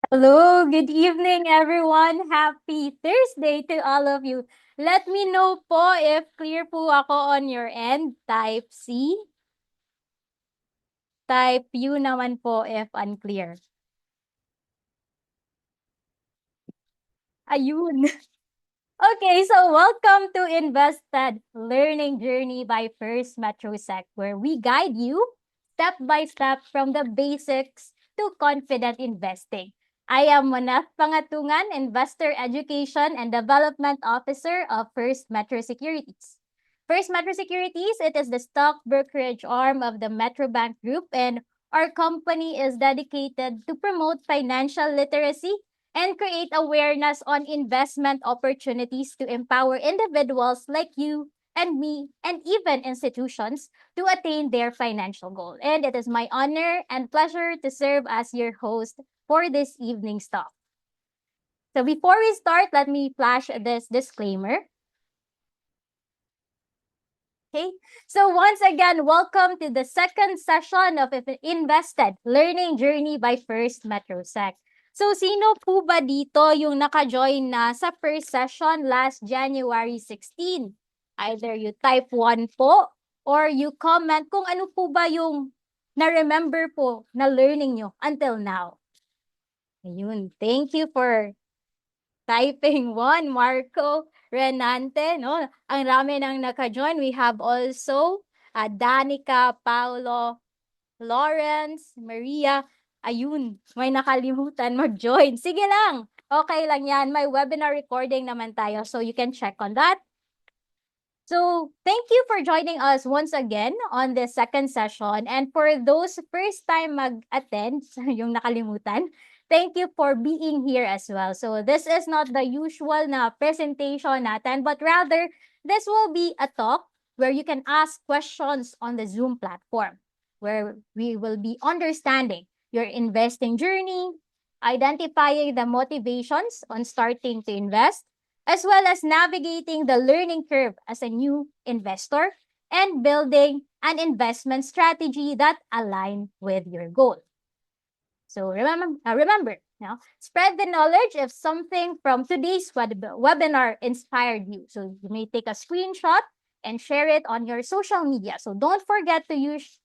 Hello, good evening everyone. Happy Thursday to all of you. Let me know po if clear po ako on your end. Type C. Type U naman po if unclear. Ayun. Okay, so welcome to Invested Learning Journey by First Metrosec, where we guide you step by step from the basics to confident investing. I am Manaf Pangatungan, Investor Education and Development Officer of First Metro Securities. First Metro Securities, it is the stock brokerage arm of the Metro Bank Group, and our company is dedicated to promote financial literacy and create awareness on investment opportunities to empower individuals like you and me and even institutions to attain their financial goal. And it is my honor and pleasure to serve as your host for this evening's talk. So before we start, let me flash this disclaimer. Okay, so once again, welcome to the second session of Invested Learning Journey by First Metrosec. So sino po ba dito yung naka-join na sa first session last January 16? Either you type 1 po or you comment kung ano po ba yung na-remember po na learning nyo until now. Ayun, thank you for typing 1, Marco Renante, no? Ang rami nang naka-join. We have also Danica, Paulo, Lawrence, Maria. Ayun, may nakalimutan mag-join. Sige lang, okay lang yan. May webinar recording naman tayo, so you can check on that. So, thank you for joining us once again on this second session. And for those first time mag-attend, yung nakalimutan, thank you for being here as well. So, this is not the usual na presentation natin, but rather, this will be a talk where you can ask questions on the Zoom platform, where we will be understanding your investing journey, identifying the motivations on starting to invest, as well as navigating the learning curve as a new investor and building an investment strategy that align with your goal. So remember, spread the knowledge if something from today's webinar inspired you. So you may take a screenshot and share it on your social media. So don't forget to use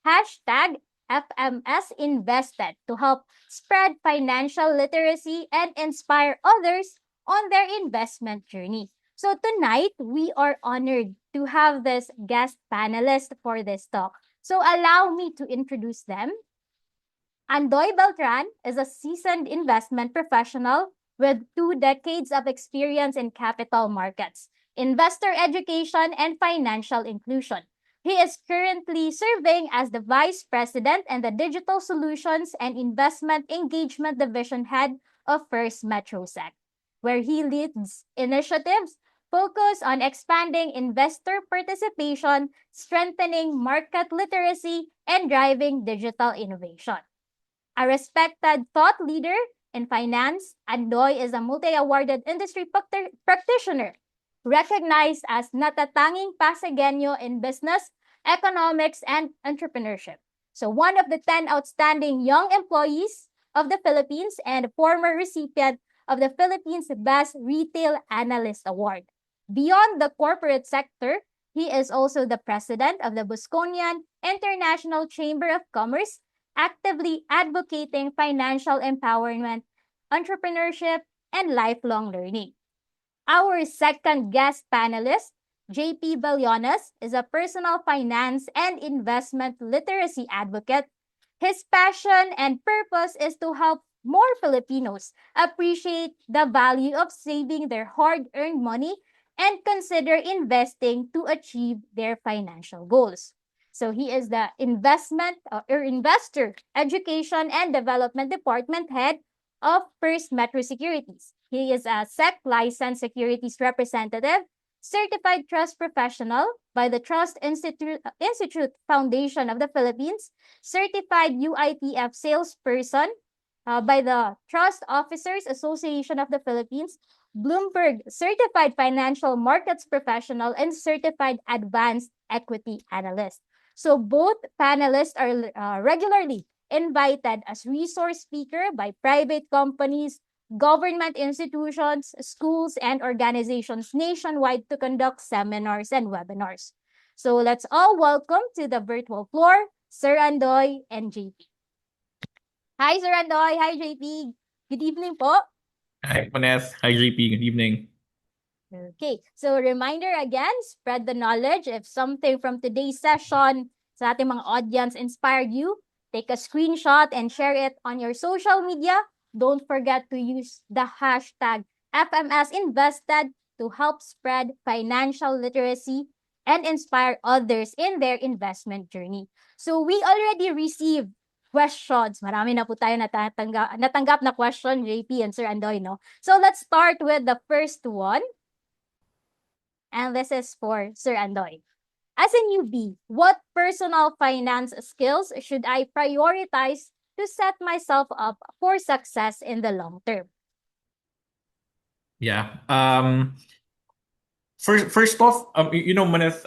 hashtag FMS Invested to help spread financial literacy and inspire others on their investment journey. So tonight, we are honored to have this guest panelist for this talk. So allow me to introduce them. Andoy Beltran is a seasoned investment professional with 2 decades of experience in capital markets, investor education, and financial inclusion. He is currently serving as the Vice President and the Digital Solutions and Investment Engagement Division Head of First Metrosec, where he leads initiatives focused on expanding investor participation, strengthening market literacy, and driving digital innovation. A respected thought leader in finance, Andoy is a multi-awarded industry practitioner, recognized as natatanging Pasegueño in business, economics, and entrepreneurship. So one of the 10 outstanding young employees of the Philippines and a former recipient of the Philippines Best Retail Analyst Award. Beyond the corporate sector, he is also the president of the Busconian International Chamber of Commerce, actively advocating financial empowerment, entrepreneurship, and lifelong learning. Our second guest panelist, JP Bellones, is a personal finance and investment literacy advocate. His passion and purpose is to help more Filipinos appreciate the value of saving their hard-earned money and consider investing to achieve their financial goals. So he is the investor education and development department head of First Metro Securities. He is a SEC licensed securities representative, certified trust professional by the Trust Institute Foundation of the Philippines, certified UITF salesperson by the Trust Officers Association of the Philippines, Bloomberg Certified Financial Markets Professional, and Certified Advanced Equity Analyst. So both panelists are regularly invited as resource speaker by private companies, government institutions, schools, and organizations nationwide to conduct seminars and webinars. So let's all welcome to the virtual floor, Sir Andoy and JP. Hi, Sir Andoy. Hi, JP. Good evening po. Hi, Maneth. Hi, JP. Good evening. Okay, so reminder again, spread the knowledge. If something from today's session sa ating mga audience inspired you, take a screenshot and share it on your social media. Don't forget to use the hashtag FMSInvested to help spread financial literacy and inspire others in their investment journey. So we already received questions. Marami na po tayo natanggap na question, JP and Sir Andoy, no? So let's start with the first one. And this is for Sir Andoy. As a newbie, what personal finance skills should I prioritize to set myself up for success in the long term? Yeah. First off, Maneth,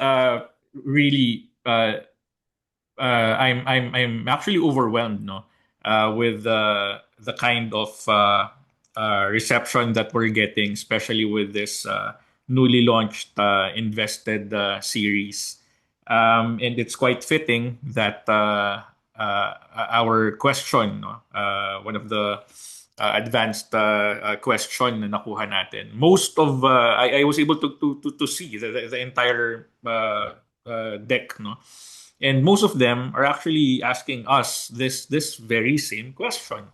really, I'm actually overwhelmed, no, with the kind of reception that we're getting, especially with this newly launched invested series. And it's quite fitting that our question, no, one of the advanced question na nakuha natin. Most of I was able to see the entire deck, no, and most of them are actually asking us this very same question.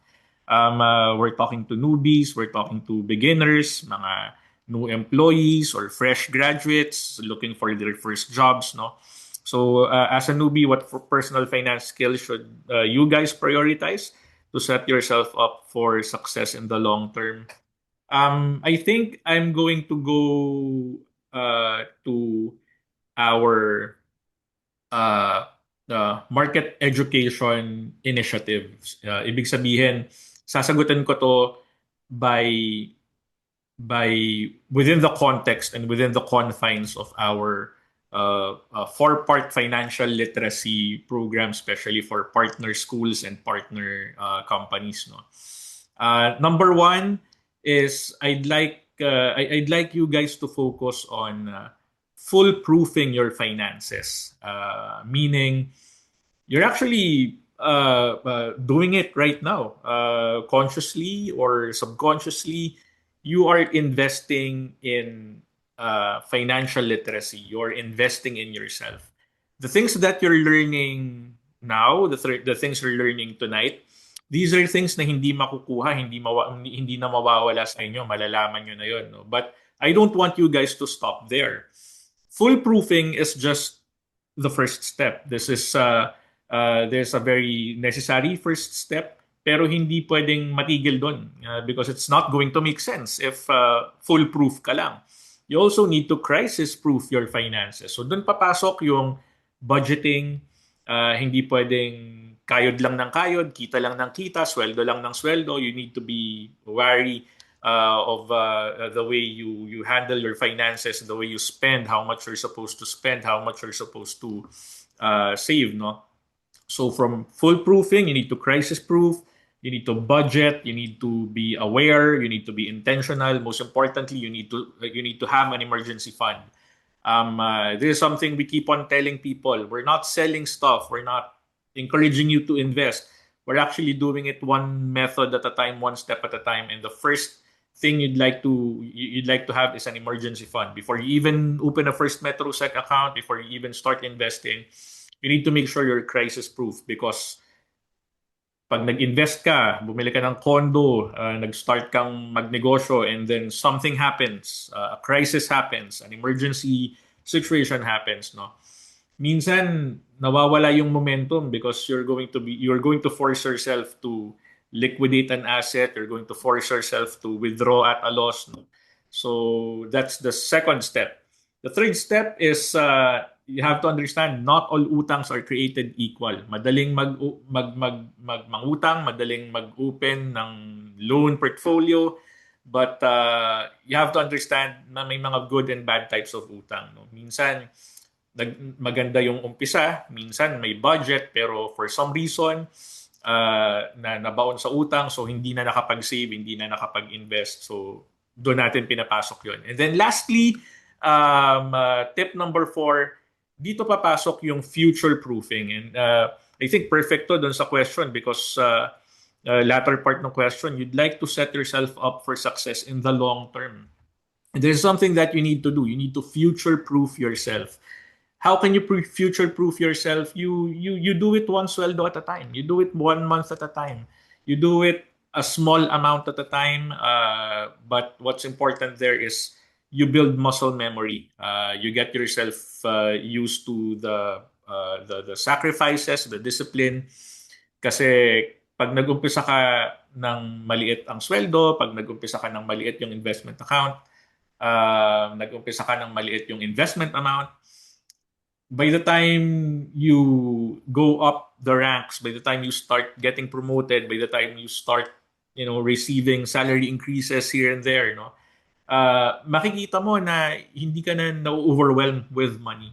We're talking to newbies, we're talking to beginners, mga new employees or fresh graduates looking for their first jobs, no. So as a newbie, what personal finance skills should you guys prioritize to set yourself up for success in the long term? I think I'm going to go to our market education initiatives. Ibig sabihin, sasagutin ko to by within the context and within the confines of our four-part financial literacy program, especially for partner schools and partner companies. No, number one is I'd like you guys to focus on foolproofing your finances, meaning you're actually doing it right now, consciously or subconsciously. You are investing in financial literacy. You're investing in yourself. The things that you're learning now, the things you're learning tonight, these are things na hindi makukuha, hindi na mawawala sa inyo. Malalaman nyo na yun. No? But I don't want you guys to stop there. Foolproofing is just the first step. There's a very necessary first step, pero hindi pwedeng matigil doon because it's not going to make sense if foolproof ka lang. You also need to crisis-proof your finances. So doon papasok yung budgeting. Hindi pwedeng kayod lang ng kayod, kita lang ng kita, sweldo lang ng sweldo. You need to be wary of the way you handle your finances, the way you spend, how much you're supposed to spend, how much you're supposed to save, no? So from foolproofing, you need to crisis-proof, you need to budget, you need to be aware, you need to be intentional. Most importantly, you need to have an emergency fund. This is something we keep on telling people. We're not selling stuff. We're not encouraging you to invest. We're actually doing it one method at a time, one step at a time. And the first thing you'd like to have is an emergency fund. Before you even open a First MetroSec account, before you even start investing, you need to make sure you're crisis proof, because pag nag-invest ka, bumili ka ng condo, nag-start kang magnegosyo, and then something happens, a crisis happens, an emergency situation happens, no? Minsan nawawala yung momentum because you're going to force yourself to liquidate an asset, you're going to force yourself to withdraw at a loss, no? So that's the second step. The third step is you have to understand not all utangs are created equal. Madaling mangutang, madaling mag-open ng loan portfolio, but you have to understand na may mga good and bad types of utang, no? Minsan maganda yung umpisa, minsan may budget, pero for some reason na nabaon sa utang, so hindi na nakapag-save, hindi na nakapag-invest. So doon natin pinapasok yon. And then lastly, tip number 4, dito papasok yung future proofing. And I think perfect to doon sa question because latter part ng question, you'd like to set yourself up for success in the long term. And there's something that you need to do. You need to future proof yourself. How can you future proof yourself? You do it one sweldo at a time. You do it 1 month at a time. You do it a small amount at a time. But what's important there is you build muscle memory. You get yourself used to the sacrifices, the discipline. Kasi pag nag-umpisa ka ng maliit ang sweldo, pag nag-umpisa ka ng maliit yung investment account, nag-umpisa ka ng maliit yung investment amount, by the time you go up the ranks, by the time you start getting promoted, by the time you start, receiving salary increases here and there, makikita mo na hindi ka na overwhelmed with money.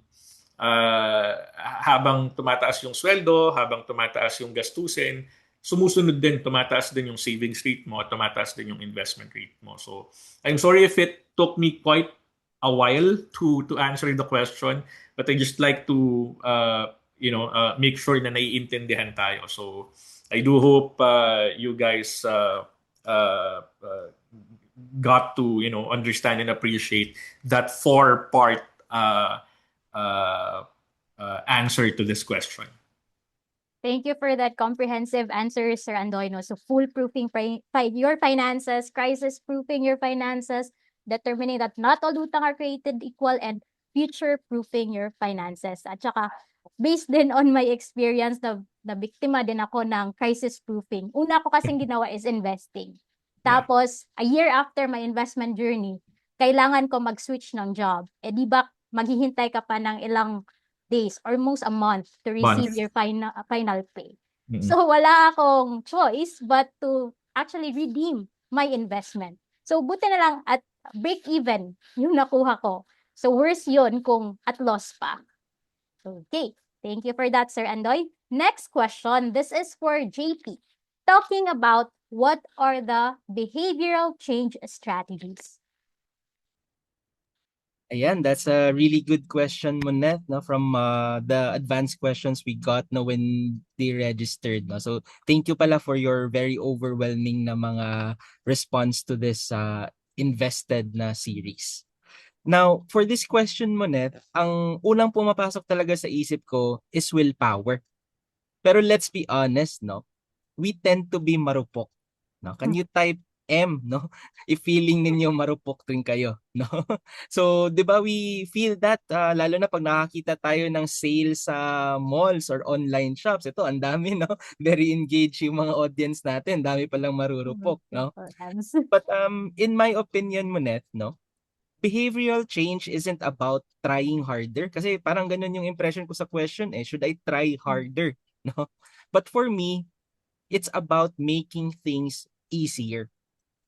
Habang tumataas yung sweldo, habang tumataas yung gastusin, sumusunod din, tumataas din yung savings rate mo, tumataas din yung investment rate mo. So, I'm sorry if it took me quite a while to answer the question, but I just like to make sure na naiintindihan tayo. So, I do hope you guys got to understand and appreciate that 4-part answer to this question. Thank you for that comprehensive answer, Sir Andoy. No? So foolproofing your finances, crisis-proofing your finances, determining that not all utang are created equal, and future-proofing your finances. At saka, based din on my experience, na biktima din ako ng crisis-proofing. Una ko kasing ginawa is investing. Tapos, a year after my investment journey, kailangan ko mag-switch ng job. Eh di ba, maghihintay ka pa ng ilang days, almost a month to receive your final pay. Mm-mm. So wala akong choice but to actually redeem my investment. So buti na lang at break even yung nakuha ko. So worse yun kung at loss pa. Okay, thank you for that, Sir Andoy. Next question, this is for JP. Talking about what are the behavioral change strategies? Ayan, that's a really good question, Monet, no, from the advanced questions we got no, when they registered. No? So thank you pala for your very overwhelming na mga response to this invested na series. Now, for this question, Monet, ang unang pumapasok talaga sa isip ko is willpower. Pero let's be honest, no? We tend to be marupok. No? Can you type M, no? If feeling ninyo marupok rin kayo, no? So, 'di ba we feel that lalo na pag nakakita tayo ng sale sa malls or online shops. Ito, ang dami, no? Very engaged yung mga audience natin. Dami palang marurupok, no? But in my opinion, Monet, no? Behavioral change isn't about trying harder kasi parang ganun yung impression ko sa question eh. Should I try harder, no? But for me, it's about making things easier.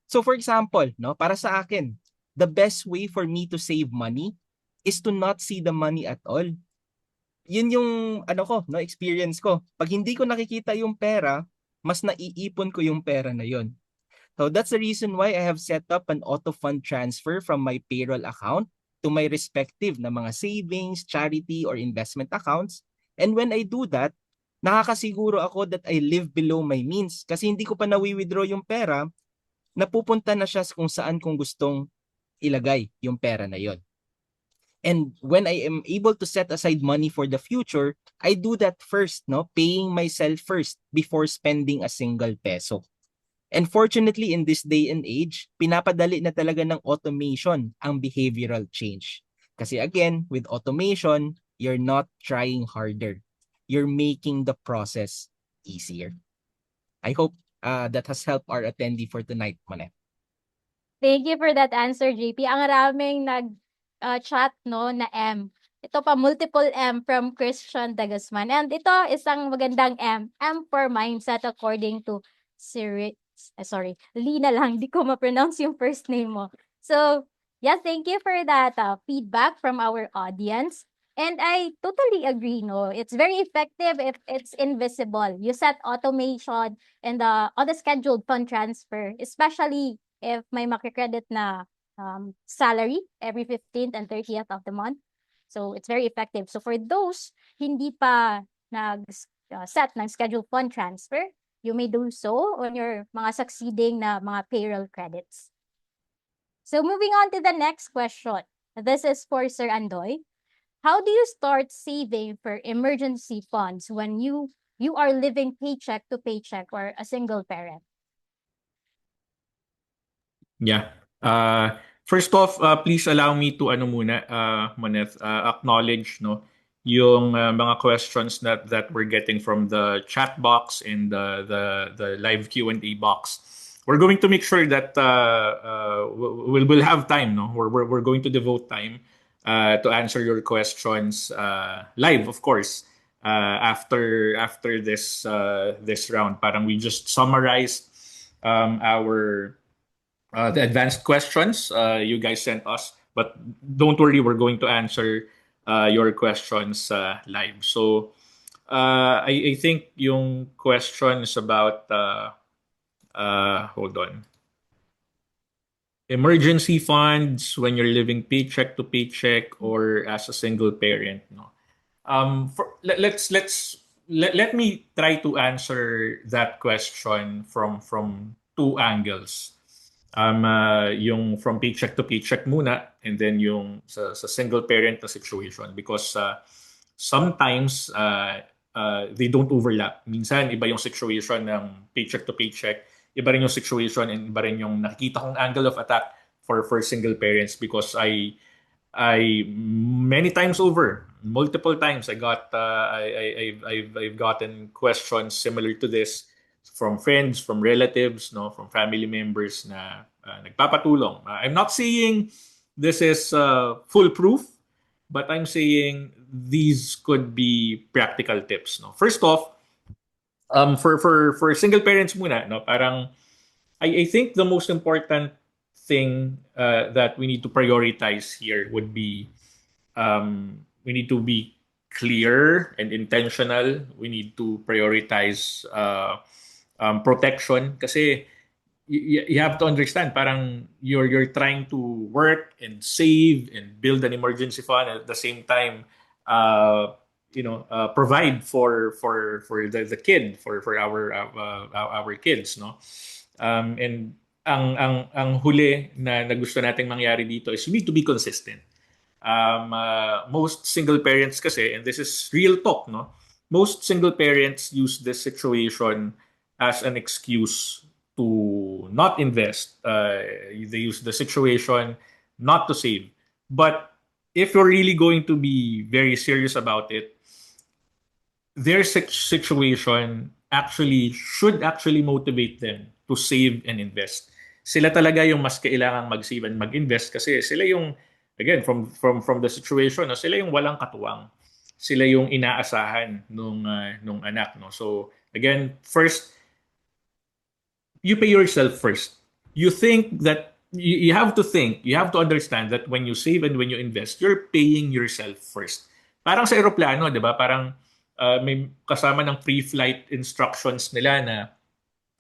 So for example, no, para sa akin, the best way for me to save money is to not see the money at all. Yun yung no, experience ko. Pag hindi ko nakikita yung pera, mas naiipon ko yung pera na yun. So that's the reason why I have set up an auto fund transfer from my payroll account to my respective na mga savings, charity, or investment accounts. And when I do that, nakakasiguro ako that I live below my means kasi hindi ko pa nawi-withdraw yung pera, napupunta na siya kung saan kong gustong ilagay yung pera na yon. And when I am able to set aside money for the future, I do that first, no? Paying myself first before spending a single peso. And fortunately, in this day and age, pinapadali na talaga ng automation ang behavioral change. Kasi again, with automation, you're not trying harder. You're making the process easier. I hope that has helped our attendee for tonight, Monet. Thank you for that answer, JP. Ang raming nag-chat no na M. Ito pa, multiple M from Christian Dagasman. And ito, isang magandang M. M for mindset according to Lee na lang. Di ko ma-pronounce yung first name mo. So, yeah, thank you for that feedback from our audience. And I totally agree, no. It's very effective if it's invisible. You set automation and on the scheduled fund transfer, especially if may makikredit na salary every 15th and 30th of the month. So it's very effective. So for those hindi pa set ng scheduled fund transfer, you may do so on your mga succeeding na mga payroll credits. So moving on to the next question. This is for Sir Andoy. How do you start saving for emergency funds when you are living paycheck to paycheck or a single parent? Yeah. First off, please allow me to Moneth, acknowledge no yung mga questions that we're getting from the chat box and the live Q&A box. We're going to make sure that we'll have time, no? We're going to devote time to answer your questions live, of course. After this round, parang we just summarized our the advanced questions you guys sent us. But don't worry, we're going to answer your questions live. So I think yung question is about hold on. Emergency funds when you're living paycheck to paycheck or as a single parent. No. Let me try to answer that question from two angles. Yung from paycheck to paycheck muna and then yung sa single parent na situation because sometimes they don't overlap. Minsan iba yung situation ng paycheck to paycheck, iba rin yung situation and iba rin yung nakikita kong angle of attack for single parents because I many times over, multiple times I got I've gotten questions similar to this from friends, from relatives, no, from family members na nagpapatulong. I'm not saying this is foolproof, but I'm saying these could be practical tips, no. First off, for single parents muna, no, parang I think the most important thing that we need to prioritize here would be we need to be clear and intentional. We need to prioritize protection kasi you have to understand parang you're trying to work and save and build an emergency fund and at the same time provide for the kid for our kids, no. And ang huli na gusto nating mangyari dito is you need to be consistent. Most single parents kasi, and this is real talk, no, most single parents use this situation as an excuse to not invest. They use the situation not to save. But if you're really going to be very serious about it, their situation should actually motivate them to save and invest. Sila talaga yung mas kailangang mag-save and mag-invest kasi sila yung, again, from the situation, no, sila yung walang katuwang. Sila yung inaasahan nung anak, no. So again, first, you pay yourself first. You think that you have to understand that when you save and when you invest, you're paying yourself first. Parang sa eroplano, 'di ba? Parang may kasama ng pre-flight instructions nila na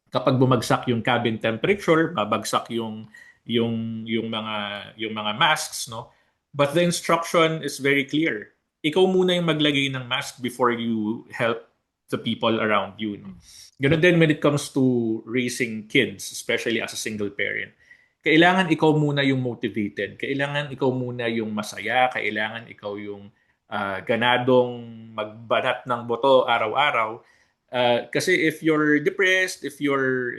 kapag bumagsak yung cabin temperature, babagsak yung mga masks, no? But the instruction is very clear. Ikaw muna yung maglagay ng mask before you help the people around you, no? Ganun din when it comes to raising kids, especially as a single parent. Kailangan ikaw muna yung motivated. Kailangan ikaw muna yung masaya. Kailangan ikaw yung ganadong magbanat ng boto araw-araw. Kasi if you're depressed, if you're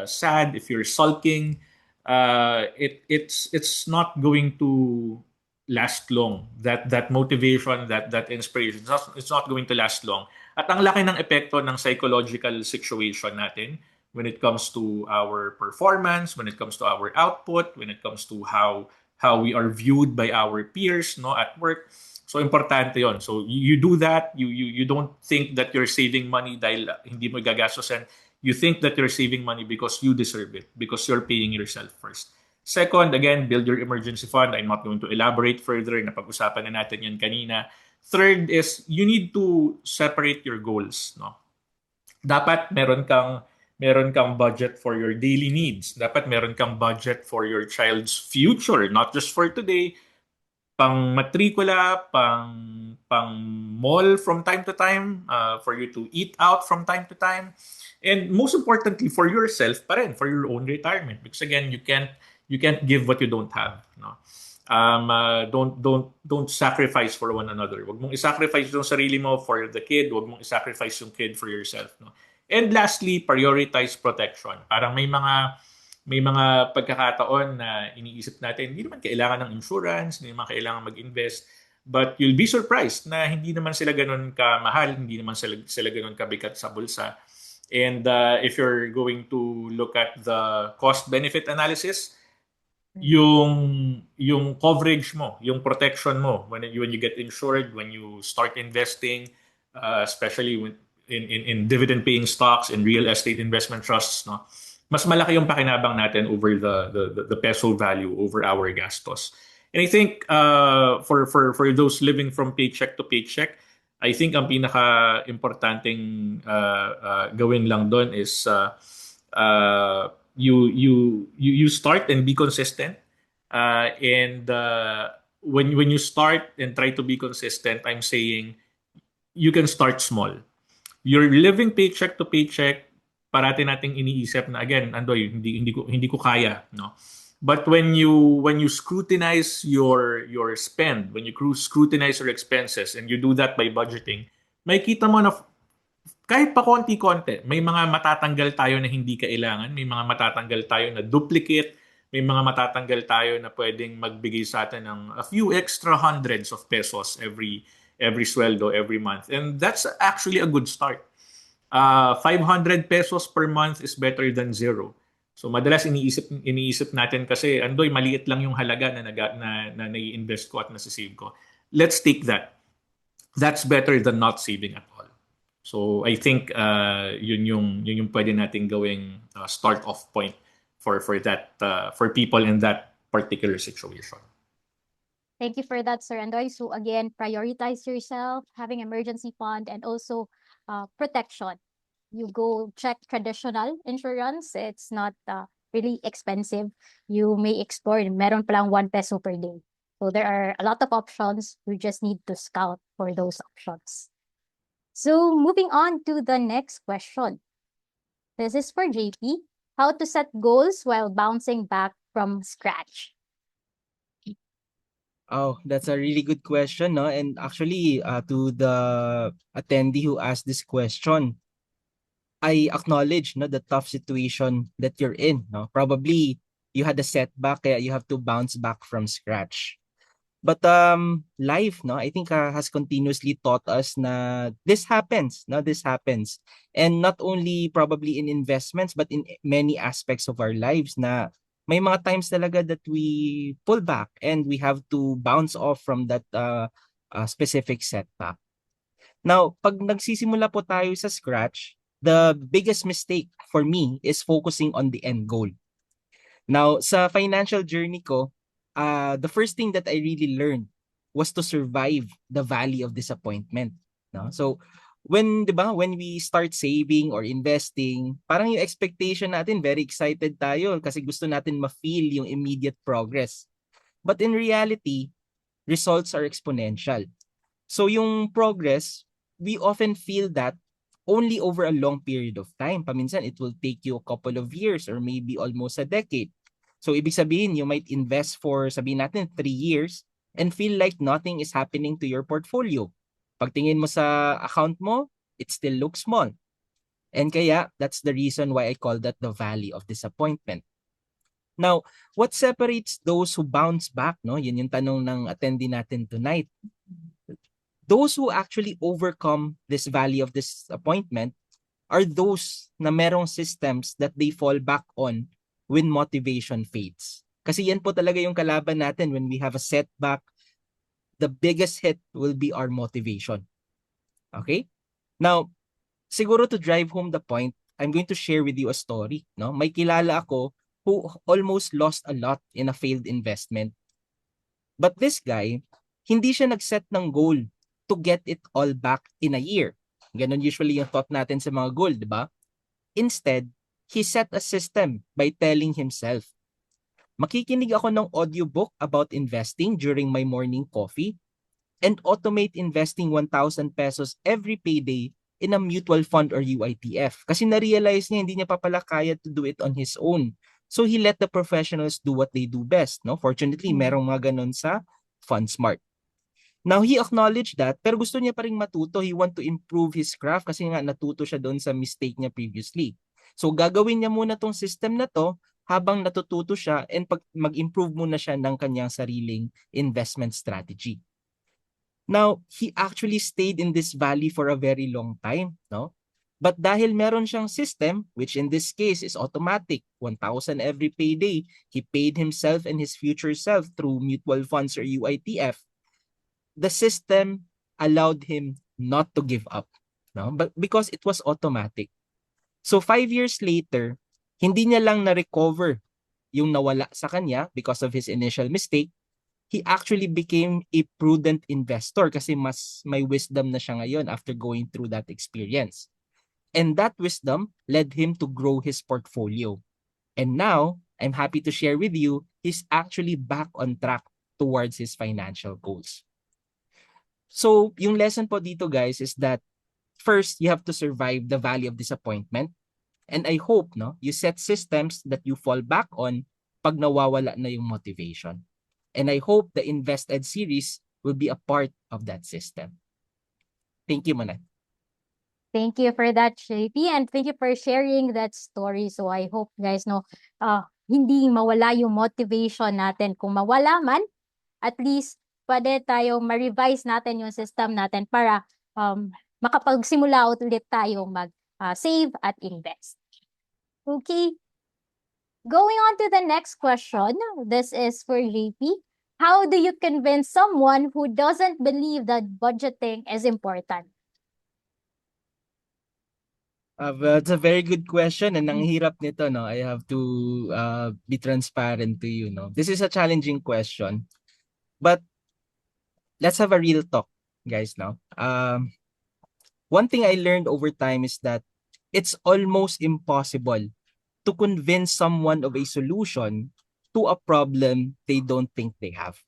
sad, if you're sulking, it's not going to last long. That motivation, that inspiration, it's not going to last long. At ang laki ng epekto ng psychological situation natin when it comes to our performance, when it comes to our output, when it comes to how we are viewed by our peers, no, at work. So importante 'yon. So you do that, you don't think that you're saving money dahil hindi mo gagastusin. You think that you're saving money because you deserve it, because you're paying yourself first. Second, again, build your emergency fund. I'm not going to elaborate further. Napag-usapan na natin yan kanina. Third is you need to separate your goals, no? Dapat meron kang budget for your daily needs. Dapat meron kang budget for your child's future, not just for today, pang matrikula, pang mall from time to time, for you to eat out from time to time, and most importantly for yourself pa rin, for your own retirement, because again you can't give what you don't have, no. Don't sacrifice for one another. Wag mong i-sacrifice yung sarili mo for the kid, wag mong i-sacrifice yung kid for yourself, no. And lastly, prioritize protection. Parang may mga pagkakataon na iniisip natin, hindi naman kailangan ng insurance, hindi naman kailangan mag-invest, but you'll be surprised na hindi naman sila ganun kamahal, hindi naman sila ganun kabigat sa bulsa. And if you're going to look at the cost-benefit analysis, yung coverage mo, yung protection mo when you get insured, when you start investing, especially in dividend paying stocks and real estate investment trusts, no, mas malaki yung pakinabang natin over the peso value over our gastos. And I think for those living from paycheck to paycheck, I think ang pinaka importanteng gawin lang doon is you start and be consistent. And when you start and try to be consistent, I'm saying you can start small. You're living paycheck to paycheck, parati nating iniisip na again, Andoy, hindi ko kaya, no. But when you scrutinize your spend, when you scrutinize your expenses, and you do that by budgeting, may kita mo na kahit pa konti-konti, may mga matatanggal tayo na hindi kailangan, may mga matatanggal tayo na duplicate, may mga matatanggal tayo na pwedeng magbigay sa atin ng a few extra hundreds of pesos every sweldo every month. And that's actually a good start. 500 pesos per month is better than zero. So madalas iniisip natin kasi, Andoy, maliit lang yung halaga na nai-invest ko at nasi-save ko. Let's take that. That's better than not saving at all. So I think yun yung pwede nating gawing start off point for that for people in that particular situation. Thank you for that, Sir Andoy. So again, prioritize yourself, having emergency fund, and also protection. You go check traditional insurance. It's not really expensive. You may explore. Meron palang 1 peso per day. So there are a lot of options. You just need to scout for those options. So moving on to the next question. This is for JP. How to set goals while bouncing back from scratch? Oh, that's a really good question, no? And actually, to the attendee who asked this question, I acknowledge, no, the tough situation that you're in, no? Probably you had a setback, kaya you have to bounce back from scratch. But life, no, I think has continuously taught us na this happens, no, this happens. And not only probably in investments, but in many aspects of our lives na may mga times talaga that we pull back and we have to bounce off from that specific setback. Now, pag nagsisimula po tayo sa scratch, the biggest mistake for me is focusing on the end goal. Now, sa financial journey ko, the first thing that I really learned was to survive the valley of disappointment. No? So, when we start saving or investing, parang yung expectation natin, very excited tayo kasi gusto natin ma-feel yung immediate progress. But in reality, results are exponential. So yung progress, we often feel that only over a long period of time. Paminsan, it will take you a couple of years or maybe almost a decade. So ibig sabihin, you might invest for, sabihin natin, 3 years and feel like nothing is happening to your portfolio. Pagtingin mo sa account mo, it still looks small. And kaya, that's the reason why I call that the valley of disappointment. Now, what separates those who bounce back, no? Yun yung tanong ng attendee natin tonight. Those who actually overcome this valley of disappointment are those na merong systems that they fall back on when motivation fades. Kasi yan po talaga yung kalaban natin when we have a setback. The biggest hit will be our motivation. Okay? Now, siguro to drive home the point, I'm going to share with you a story. No? May kilala ako who almost lost a lot in a failed investment. But this guy, hindi siya nag-set ng goal to get it all back in a year. Ganon usually yung thought natin sa mga goal, di ba? Instead, he set a system by telling himself, makikinig ako ng audiobook about investing during my morning coffee and automate investing 1,000 pesos every payday in a mutual fund or UITF. Kasi na-realize niya hindi niya pa pala kaya to do it on his own. So he let the professionals do what they do best. No? Fortunately, merong mga ganun sa FundSmart. Now, he acknowledged that, pero gusto niya pa rin matuto. He want to improve his craft kasi nga natuto siya doon sa mistake niya previously. So, gagawin niya muna tong system na to habang natututo siya and mag-improve muna siya ng kanyang sariling investment strategy. Now, he actually stayed in this valley for a very long time, no? But dahil meron siyang system, which in this case is automatic, 1,000 every payday, he paid himself and his future self through mutual funds or UITF. The system allowed him not to give up, no? But because it was automatic. So 5 years later, hindi niya lang na-recover yung nawala sa kanya because of his initial mistake. He actually became a prudent investor kasi mas may wisdom na siya ngayon after going through that experience. And that wisdom led him to grow his portfolio. And now, I'm happy to share with you, he's actually back on track towards his financial goals. So, yung lesson po dito guys is that first, you have to survive the valley of disappointment. And I hope you set systems that you fall back on pag nawawala na yung motivation. And I hope the InvestEd series will be a part of that system. Thank you, Manay. Thank you for that, JP, and thank you for sharing that story. So I hope guys hindi mawala yung motivation natin. Kung mawala man, at least pwede tayo ma-revise natin yung system natin para makapagsimula ulit tayong mag-save at invest. Okay. Going on to the next question. This is for JP. How do you convince someone who doesn't believe that budgeting is important? Well, it's a very good question and ang hirap nito, no? I have to be transparent to you, no? This is a challenging question. But let's have a real talk, guys, now. One thing I learned over time is that it's almost impossible to convince someone of a solution to a problem they don't think they have.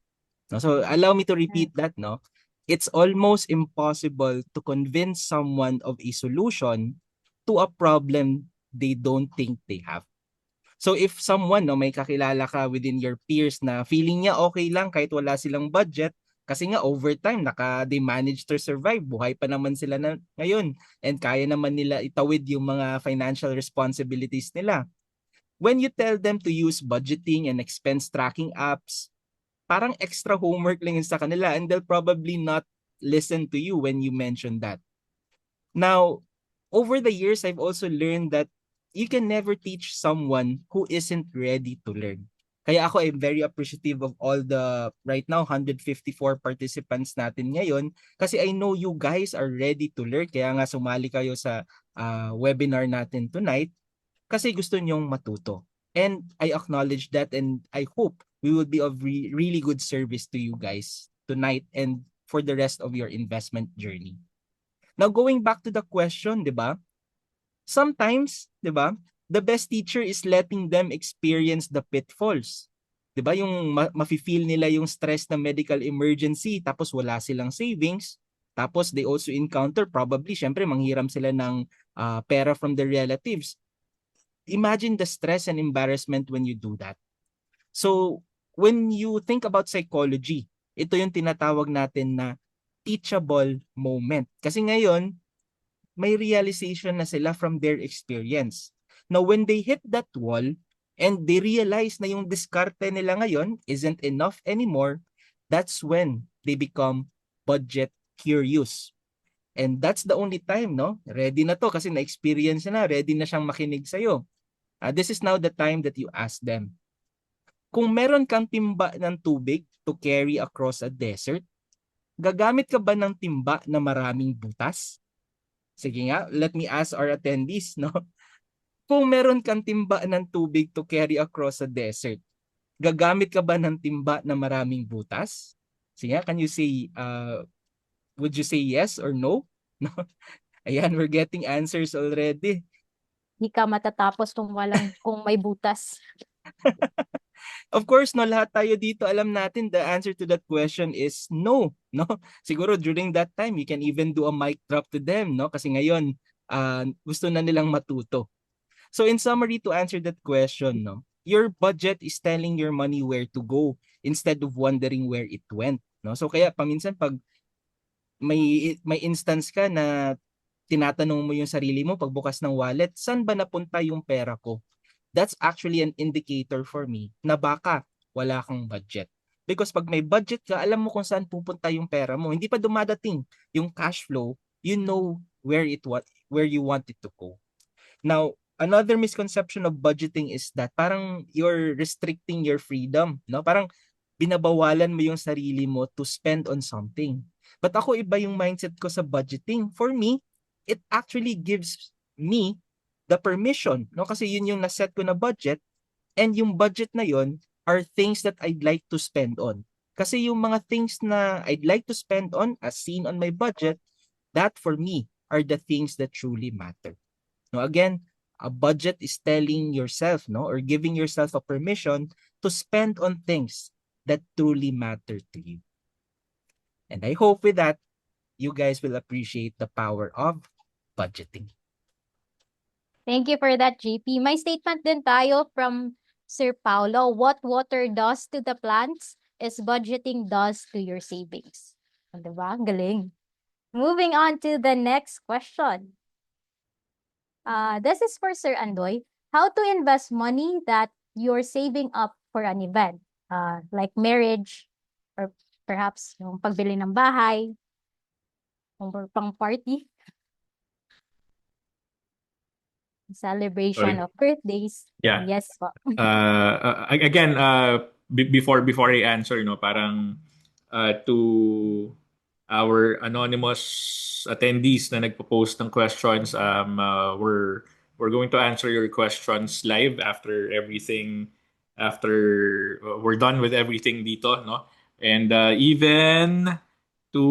So allow me to repeat that, no? It's almost impossible to convince someone of a solution to a problem they don't think they have. So if someone, may kakilala ka within your peers na feeling niya okay lang kahit wala silang budget, kasi nga over time, they manage to survive. Buhay pa naman sila ngayon and kaya naman nila itawid yung mga financial responsibilities nila. When you tell them to use budgeting and expense tracking apps, parang extra homework lang yun sa kanila and they'll probably not listen to you when you mention that. Now, over the years, I've also learned that you can never teach someone who isn't ready to learn. Kaya ako I'm very appreciative of all the right now 154 participants natin ngayon kasi I know you guys are ready to learn. Kaya nga sumali kayo sa webinar natin tonight kasi gusto nyong matuto. And I acknowledge that and I hope we will be of really good service to you guys tonight and for the rest of your investment journey. Now going back to the question, 'di ba? Sometimes, 'di ba? The best teacher is letting them experience the pitfalls. 'Di ba? Yung mafi-feel nila yung stress ng medical emergency tapos wala silang savings. Tapos they also encounter probably syempre manghiram sila ng pera from their relatives. Imagine the stress and embarrassment when you do that. So, when you think about psychology, ito yung tinatawag natin na teachable moment. Kasi ngayon, may realization na sila from their experience. Now, when they hit that wall and they realize na yung diskarte nila ngayon isn't enough anymore, that's when they become budget curious. And that's the only time, no? Ready na to kasi na-experience na, ready na siyang makinig sa'yo. This is now the time that you ask them. Kung meron kang timba ng tubig to carry across a desert, gagamit ka ba ng timba na maraming butas? Sige nga, let me ask our attendees, no? Kung meron kang timba ng tubig to carry across a desert, gagamit ka ba ng timba na maraming butas? Sige, can you say, would you say yes or no? No? Ayan, we're getting answers already. Di ka matatapos kung may butas. Of course, no, lahat tayo dito alam natin the answer to that question is no, no? Siguro during that time, you can even do a mic drop to them, no? Kasi ngayon, gusto na nilang matuto. So in summary, to answer that question, no, your budget is telling your money where to go instead of wondering where it went, no? So kaya paminsan pag may instance ka na tinatanong mo yung sarili mo pagbukas ng wallet, saan ba napunta yung pera ko? That's actually an indicator for me na baka wala kang budget. Because pag may budget ka, alam mo kung saan pupunta yung pera mo. Hindi pa dumadating yung cash flow, you know where you want it to go. Now, another misconception of budgeting is that parang you're restricting your freedom, no? Parang binabawalan mo yung sarili mo to spend on something. But ako iba yung mindset ko sa budgeting. For me, it actually gives me the permission, no? Kasi yun yung naset ko na budget, and yung budget na yun are things that I'd like to spend on. Kasi yung mga things na I'd like to spend on as seen on my budget, that for me are the things that truly matter. No, again, a budget is telling yourself, no, or giving yourself a permission to spend on things that truly matter to you. And I hope with that, you guys will appreciate the power of budgeting. Thank you for that, JP. May statement din tayo from Sir Paulo. What water does to the plants is budgeting does to your savings. Diba? Ang galing. Moving on to the next question. This is for Sir Andoy. How to invest money that you're saving up for an event, like marriage, or perhaps yung pagbili ng bahay, or pang party, celebration Sorry. of birthdays. Yeah. Yes po. Again, before I answer, no, parang to our anonymous attendees na nagpo-post ng questions, we're going to answer your questions live after we're done with everything dito, no? And even to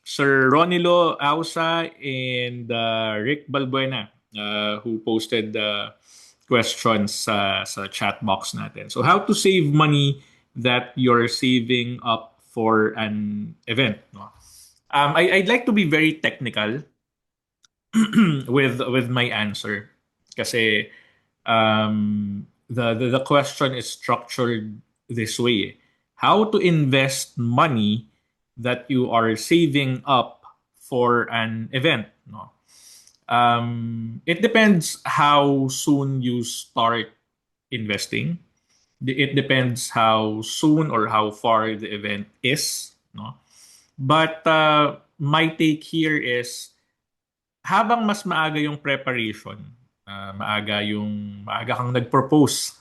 Sir Ronilo Ausa and Rick Balbuena, who posted questions sa chat box natin. So how to save money that you're saving up for an event, no? I'd like to be very technical with my answer kasi the question is structured this way. How to invest money that you are saving up for an event, no? It depends how soon you start investing. It depends how soon or how far the event is, no? But my take here is habang mas maaga yung preparation, maaga kang nag-propose,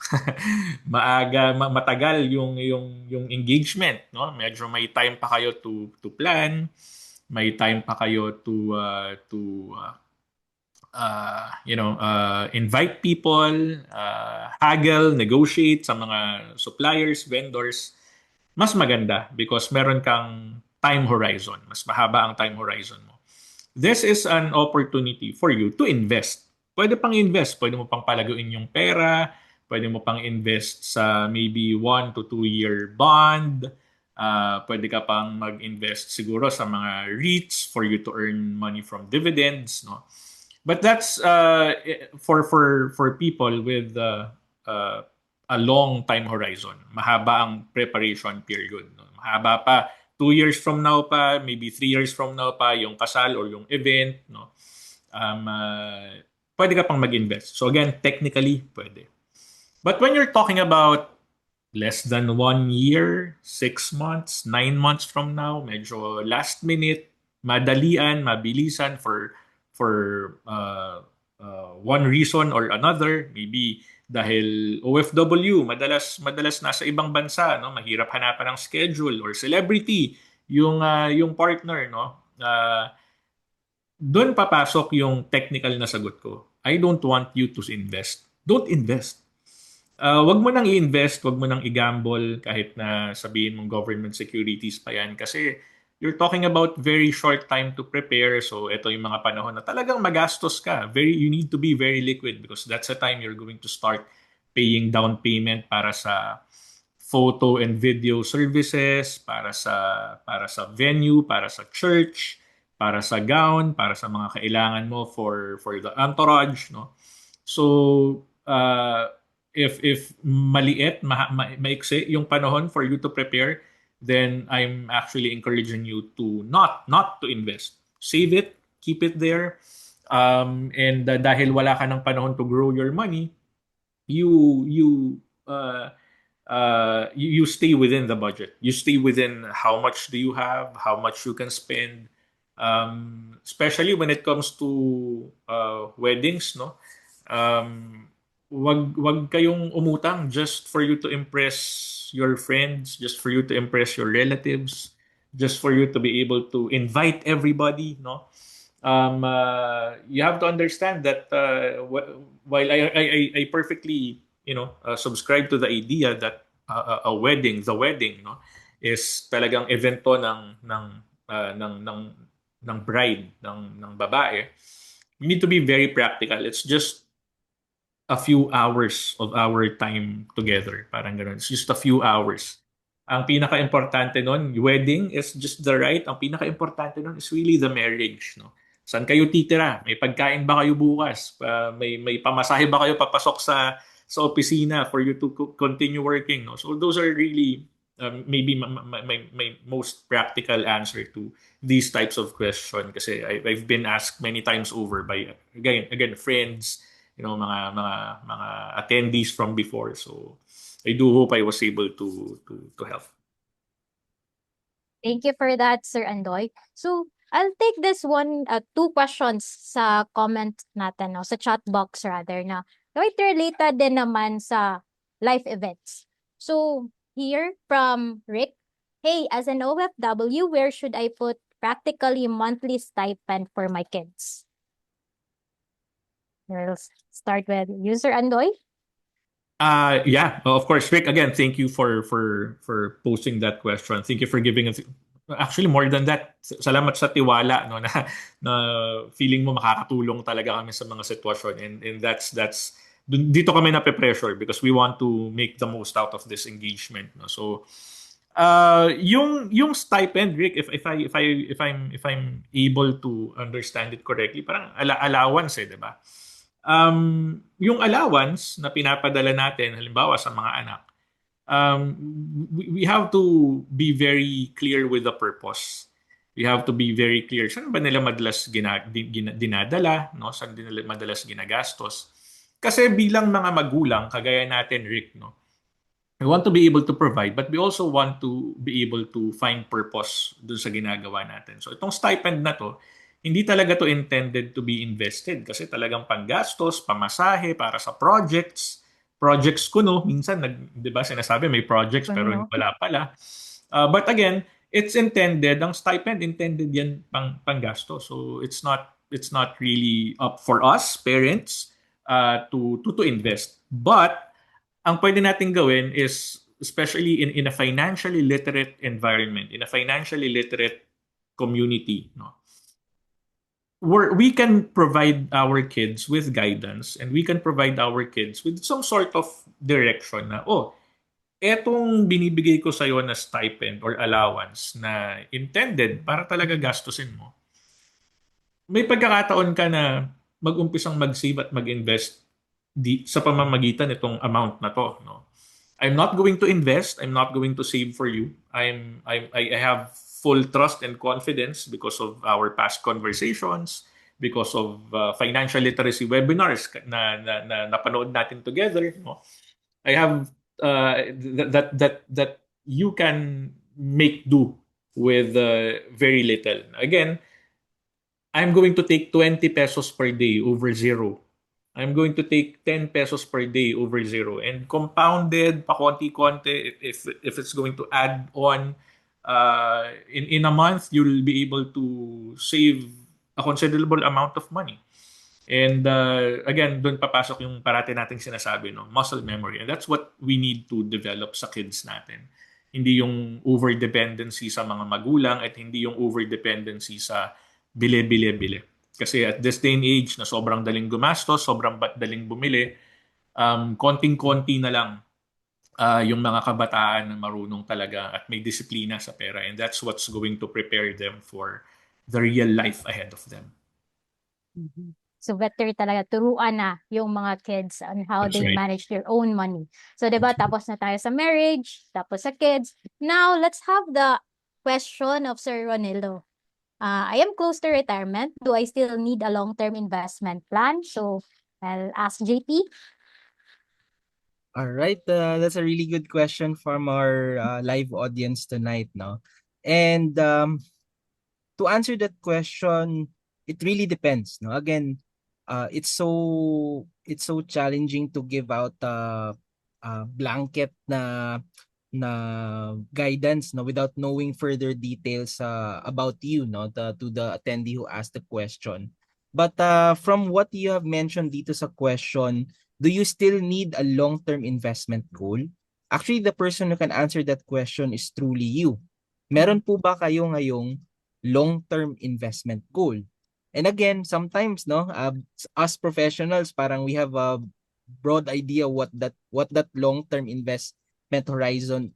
matagal yung engagement, no? Medyo may time pa kayo to plan, may time pa kayo to invite people, haggle, negotiate sa mga suppliers, vendors. Mas maganda because meron kang time horizon. Mas mahaba ang time horizon mo. This is an opportunity for you to invest. Pwede pang invest. Pwede mo pang palaguin yung pera. Pwede mo pang invest sa maybe 1 to 2 year bond. Pwede ka pang mag-invest siguro sa mga REITs for you to earn money from dividends, no? But that's for people with a long time horizon. Mahaba ang preparation period, no? Mahaba pa. 2 years from now pa, maybe 3 years from now pa, yung kasal or yung event, no? Pwede ka pang mag-invest. So again, technically, pwede. But when you're talking about less than 1 year, 6 months, 9 months from now, medyo last minute, madalian, mabilisan for one reason or another, maybe dahil OFW, madalas nasa ibang bansa, no? Mahirap hanapan ng schedule, or celebrity yung partner, no? Doon papasok yung technical na sagot ko. I don't want you to invest. Don't invest. Wag mo nang i-invest, wag mo nang i-gamble kahit na sabihin mong government securities pa yan kasi you're talking about very short time to prepare. So ito yung mga panahon na talagang magastos ka. You need to be very liquid because that's the time you're going to start paying down payment para sa photo and video services, para sa venue, para sa church, para sa gown, para sa mga kailangan mo for the entourage, no? So, if maliit, maiksi yung panahon for you to prepare, then I'm actually encouraging you to not to invest. Save it, keep it there. And dahil wala ka ng panahon to grow your money, you you you stay within the budget. You stay within how much do you have, how much you can spend. Especially when it comes to weddings, no? Wag kayong umutang just for you to impress your friends, just for you to impress your relatives, just for you to be able to invite everybody, no? You have to understand that while I perfectly subscribe to the idea that the wedding, no, is talagang evento ng bride ng babae. You need to be very practical. It's just a few hours of our time together. Parang ganun. It's just a few hours. Ang pinaka-importante nun, wedding is just the rite. Ang pinaka-importante nun is really the marriage, no? Saan kayo titira? May pagkain ba kayo bukas? May pamasahe ba kayo papasok sa opisina for you to continue working, no? So those are really maybe my most practical answer to these types of questions kasi I've been asked many times over by again friends, mga attendees from before. So I do hope I was able to help. Thank you for that, Sir Andoy. So, I'll take this one, two questions sa comment natin, no, sa chat box rather, na quite related din naman sa life events. So, here from Rick, hey, as an OFW, where should I put practically monthly stipend for my kids? We'll start with user Andoy. Yeah, of course, Rick. Again, thank you for posting that question. Thank you for giving us. Actually, more than that, salamat sa tiwala, no, na feeling mo makakatulong talaga kami sa mga sitwasyon, and that's dito kami na pressure because we want to make the most out of this engagement, no. So, yung stipend, Rick, if I'm able to understand it correctly, parang allowance, 'di ba? Yung allowance na pinapadala natin halimbawa sa mga anak, we have to be very clear with the purpose. We have to be very clear saan ba nila madalas dinadala, no? Saan din nila madalas ginagastos. Kasi bilang mga magulang, kagaya natin, Rick, no? We want to be able to provide, but we also want to be able to find purpose dun sa ginagawa natin. So itong stipend na to, hindi talaga to intended to be invested kasi talagang panggastos, pamasahe para sa projects ko, no, minsan 'di ba sinasabi may projects pero wala pala. But again, it's intended, ang stipend intended yan panggastos. So it's not really up for us parents to invest. But ang pwede natin gawin is, especially in a financially literate environment, in a financially literate community, no, we can provide our kids with guidance, and we can provide our kids with some sort of direction na, etong binibigay ko sa'yo na stipend or allowance na intended para talaga gastusin mo. May pagkakataon ka na mag-umpisang mag-save at mag-invest sa pamamagitan itong amount na to, no? I'm not going to invest, I'm not going to save for you. I have full trust and confidence because of our past conversations, because of financial literacy webinars na napanood natin together, no? I have that you can make do with very little. Again, I'm going to take 20 pesos per day over zero. I'm going to take 10 pesos per day over zero, and compounded pa konti-konti, if it's going to add on, in a month you'll be able to save a considerable amount of money. And again, doon papasok yung parati nating sinasabi, no? Muscle memory. And that's what we need to develop sa kids natin. Hindi yung over-dependency sa mga magulang at hindi yung over-dependency sa bili-bili-bili. Kasi at this day and age na sobrang daling gumastos, sobrang daling bumili, konting-konti na lang yung mga kabataan na marunong talaga at may disiplina sa pera. And that's what's going to prepare them for the real life ahead of them. So better talaga turuan na yung mga kids on how That's they right. manage their own money. So 'di ba tapos na tayo sa marriage, tapos sa kids. Now let's have the question of Sir Ronildo. I am close to retirement. Do I still need a long-term investment plan? So I'll ask JP. All right, that's a really good question from our live audience tonight, no? And to answer that question, it really depends, no? Again, it's so challenging to give out a blanket na guidance, no, without knowing further details about you, no, to the attendee who asked the question. But from what you have mentioned dito sa question, do you still need a long-term investment goal? Actually, the person who can answer that question is truly you. Meron po ba kayo ngayong long-term investment goal? And again, sometimes, no, us professionals, parang we have a broad idea what that long-term investment horizon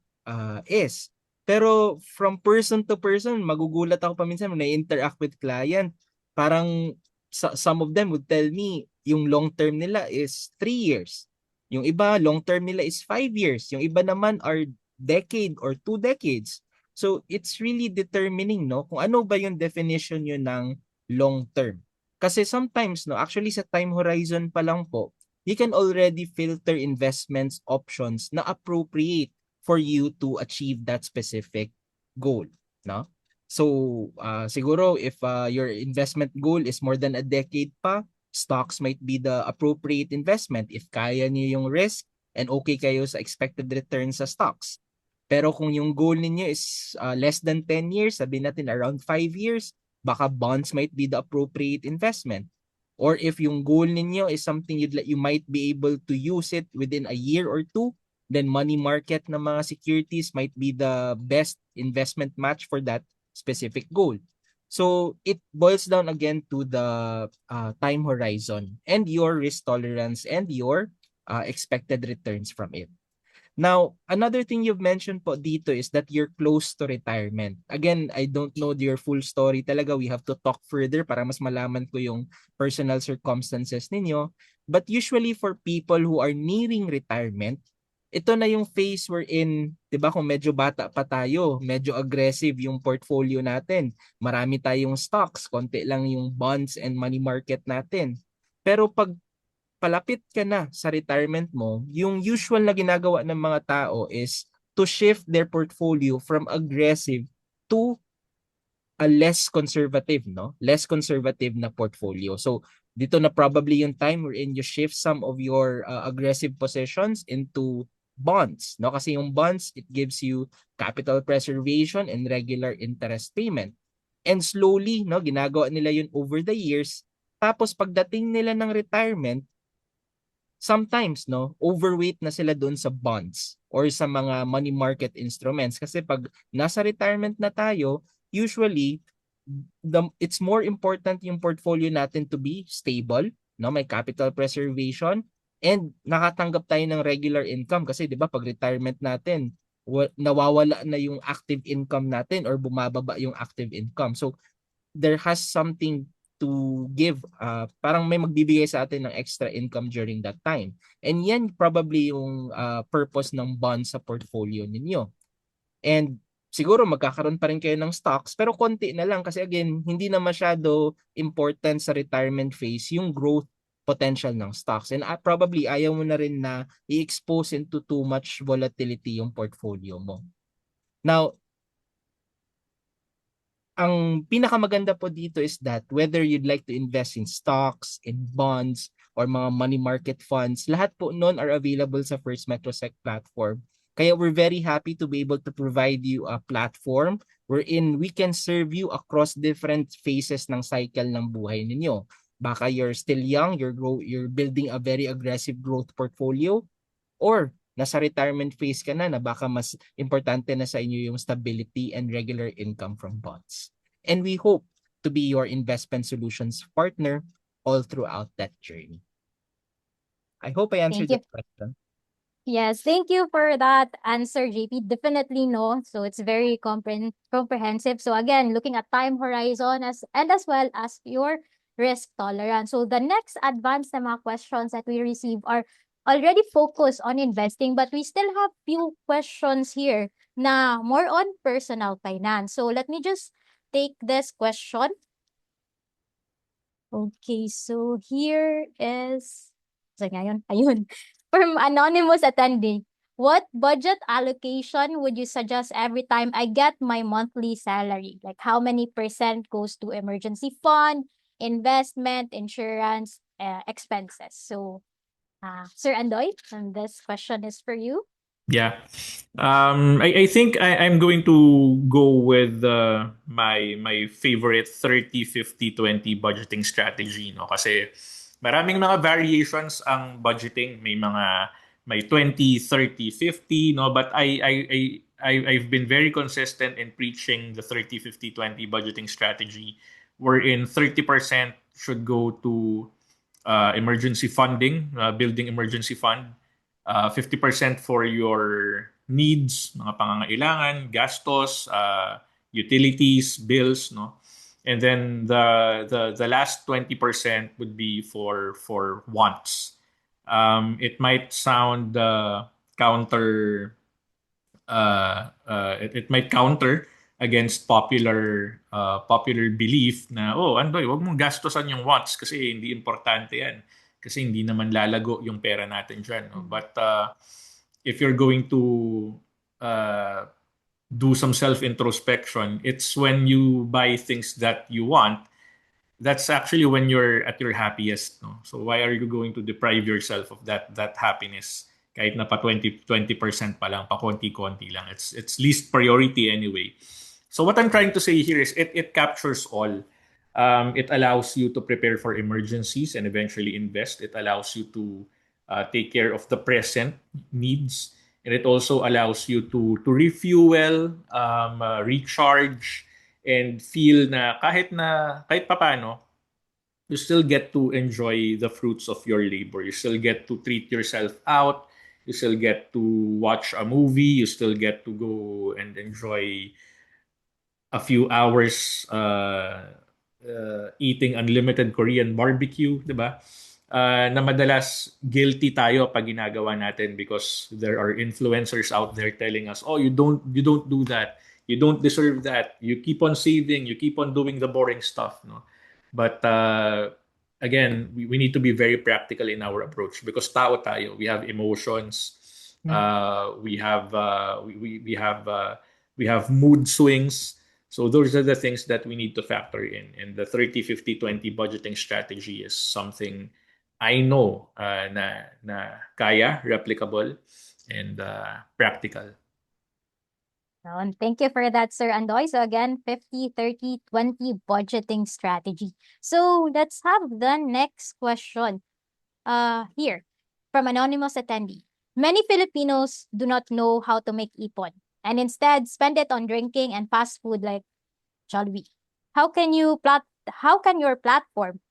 is. Pero from person to person, magugulat ako paminsan when I interact with client. Parang some of them would tell me yung long term nila is 3 years. Yung iba, long term nila is 5 years. Yung iba naman are decade or 2 decades. So it's really determining, no, kung ano ba yung definition yun ng long term. Kasi sometimes, no, actually sa time horizon pa lang po, you can already filter investments options na appropriate for you to achieve that specific goal, no? So, siguro if your investment goal is more than a decade pa, stocks might be the appropriate investment if kaya niyo yung risk and okay kayo sa expected return sa stocks. Pero kung yung goal ninyo is less than 10 years, sabihin natin around 5 years, baka bonds might be the appropriate investment. Or if yung goal ninyo is something you might be able to use it within a year or two, then money market na mga securities might be the best investment match for that specific goal. So it boils down again to the time horizon and your risk tolerance and your expected returns from it. Now, another thing you've mentioned po dito is that you're close to retirement. Again, I don't know your full story talaga. We have to talk further para mas malaman ko yung personal circumstances ninyo. But usually for people who are nearing retirement, ito na yung phase we're in, 'di ba? Kung medyo bata pa tayo, medyo aggressive yung portfolio natin. Marami tayong stocks, konti lang yung bonds and money market natin. Pero pag palapit ka na sa retirement mo, yung usual na ginagawa ng mga tao is to shift their portfolio from aggressive to a less conservative, no? Less conservative na portfolio. So, dito na probably yung time wherein you shift some of your aggressive positions into bonds, no? Kasi yung bonds, it gives you capital preservation and regular interest payment. And slowly, no, ginagawa nila yun over the years. Tapos pagdating nila ng retirement, sometimes, no, overweight na sila doon sa bonds or sa mga money market instruments. Kasi pag nasa retirement na tayo, usually, it's more important yung portfolio natin to be stable, no, may capital preservation, and nakatanggap tayo ng regular income. Kasi di ba pag retirement natin, nawawala na yung active income natin or bumababa yung active income. So, there has something to give, parang may magbibigay sa atin ng extra income during that time. And yan probably yung purpose ng bonds sa portfolio ninyo. And siguro magkakaroon pa rin kayo ng stocks, pero konti na lang kasi again, hindi na masyado important sa retirement phase yung growth potential ng stocks. And probably ayaw mo na rin na i-expose into too much volatility yung portfolio mo. Now, ang pinakamaganda po dito is that whether you'd like to invest in stocks, in bonds, or mga money market funds, lahat po nun are available sa First Metrosec platform. Kaya we're very happy to be able to provide you a platform wherein we can serve you across different phases ng cycle ng buhay ninyo. Baka you're still young, you're building a very aggressive growth portfolio, or nasa retirement phase ka na baka mas importante na sa inyo yung stability and regular income from bonds. And we hope to be your investment solutions partner all throughout that journey. I hope I Thank answered you. the question. Yes, thank you for that answer, JP. Definitely no. So it's very comprehensive. So again, looking at time horizon as well as your risk tolerance. So the next advanced na mga questions that we receive are already focused on investing, but we still have few questions here na more on personal finance. So let me just take this question. Okay, so here is, so ngayon, ayun. From anonymous attendee, what budget allocation would you suggest every time I get my monthly salary? Like how many percent goes to emergency fund, investment, insurance, expenses? So, Sir Andoy, and this question is for you. Yeah. I think I'm going to go with my favorite 30-50-20 budgeting strategy, no? Kasi maraming mga variations ang budgeting. May 20, 30, 50, no? But I've been very consistent in preaching the 30-50-20 budgeting strategy, wherein 30% should go to emergency funding, building emergency fund. 50% for your needs, mga pangangailangan, gastos, utilities, bills, no? And then the last 20% would be for wants. It might sound it might counter against popular belief na, oh, Andoy, wag mong gastosan yung wants kasi hindi importante yan. Kasi hindi naman lalago yung pera natin dyan. No? But if you're going to uh, do some self-introspection, it's when you buy things that you want, that's actually when you're at your happiest. No? So why are you going to deprive yourself of that happiness? Kahit na pa 20% pa lang, pa konti-konti lang. It's least priority anyway. So what I'm trying to say here is it captures all. It allows you to prepare for emergencies and eventually invest. It allows you to take care of the present needs. And it also allows you to refuel, recharge, and feel na kahit papano, you still get to enjoy the fruits of your labor. You still get to treat yourself out. You still get to watch a movie. You still get to go and enjoy a few hours eating unlimited Korean barbecue, di ba? Na madalas guilty tayo pag ginagawa natin because there are influencers out there telling us, oh, you don't do that. You don't deserve that. You keep on saving. You keep on doing the boring stuff, no? But again, we need to be very practical in our approach because tao tayo. We have emotions. We have mood swings. So those are the things that we need to factor in. And the 30-50-20 budgeting strategy is something I know na kaya, replicable, and practical. And thank you for that, Sir Andoy. So again, 50-30-20 budgeting strategy. So let's have the next question. Here, from anonymous attendee. Many Filipinos do not know how to make ipon and instead spend it on drinking and fast food like Jollibee. How can your platform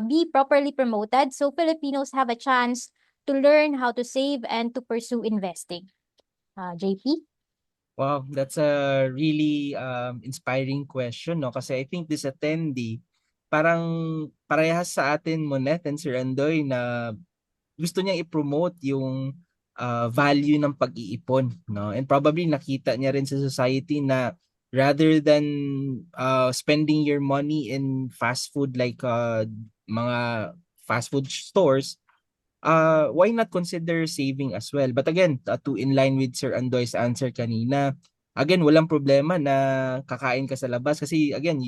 be properly promoted so Filipinos have a chance to learn how to save and to pursue investing? JP? Wow, that's a really inspiring question, no? Kasi I think this attendee, parang parehas sa atin, Monet and Sir Andoy, na gusto niyang i-promote yung value ng pag-iipon, no? And probably nakita niya rin sa society na rather than spending your money in fast food like mga fast food stores, why not consider saving as well? But again, to in line with Sir Andoy's answer kanina, again, walang problema na kakain ka sa labas kasi again,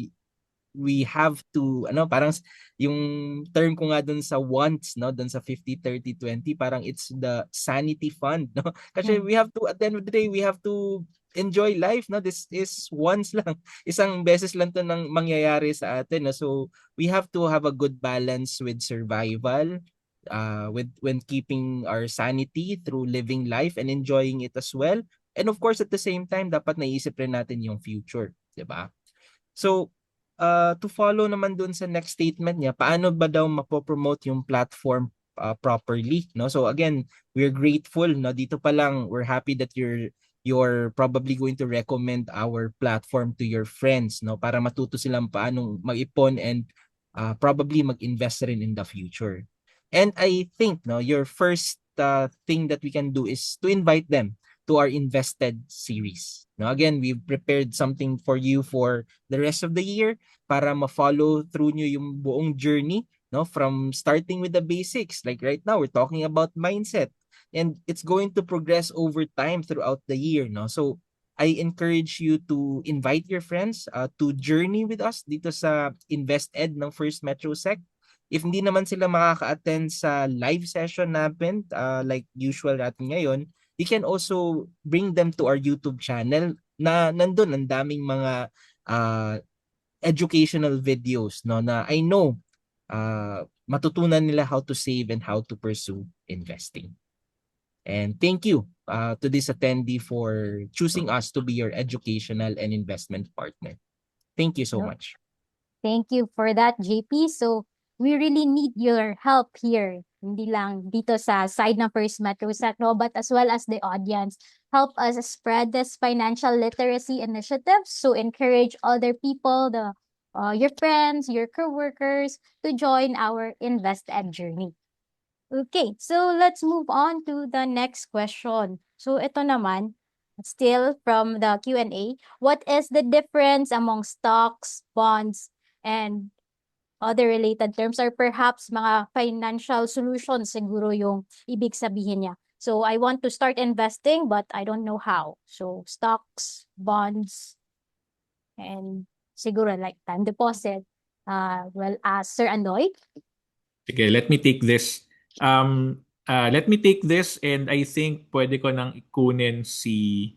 we have to parang yung term ko nga dun sa wants, no, dun sa 50-30-20, parang it's the sanity fund, no, kasi we have to, at the end of the day, we have to enjoy life, no? This is once lang. Isang beses lang to nang mangyayari sa atin, no? So we have to have a good balance with survival, with when keeping our sanity through living life and enjoying it as well. And of course, at the same time, dapat naisip rin natin yung future, di ba? So, to follow naman dun sa next statement niya, paano ba daw mapopromote yung platform properly, no? So again, we're grateful, no? Dito pa lang, we're happy that you're probably going to recommend our platform to your friends, no? Para matuto silang paanong mag-ipon and probably mag-invest rin in the future. And I think, no, your first thing that we can do is to invite them to our invested series. No, again, we've prepared something for you for the rest of the year para ma-follow through nyo yung buong journey, no, from starting with the basics. Like right now, we're talking about mindset, and it's going to progress over time throughout the year, no. So I encourage you to invite your friends to journey with us dito sa InvestEd ng First Metro Sec. If hindi naman sila makaka-attend sa live session natin, like usual natin ngayon, you can also bring them to our YouTube channel na nandun ang daming mga educational videos, no, na I know matutunan nila how to save and how to pursue investing. And thank you to this attendee for choosing us to be your educational and investment partner. Thank you so much. Thank you for that, JP. So, we really need your help here. Hindi lang dito sa side ng First Metro Sec, no, but as well as the audience. Help us spread this financial literacy initiatives. So, encourage other people, your friends, your coworkers to join our InvestEd journey. Okay, so let's move on to the next question. So, ito naman, still from the Q&A, what is the difference among stocks, bonds, and other related terms, or perhaps mga financial solutions siguro yung ibig sabihin niya. So I want to start investing but I don't know how. So stocks, bonds, and siguro like time deposit. Well, Sir Andoy. Okay, let me take this. And I think pwede ko nang ikunin si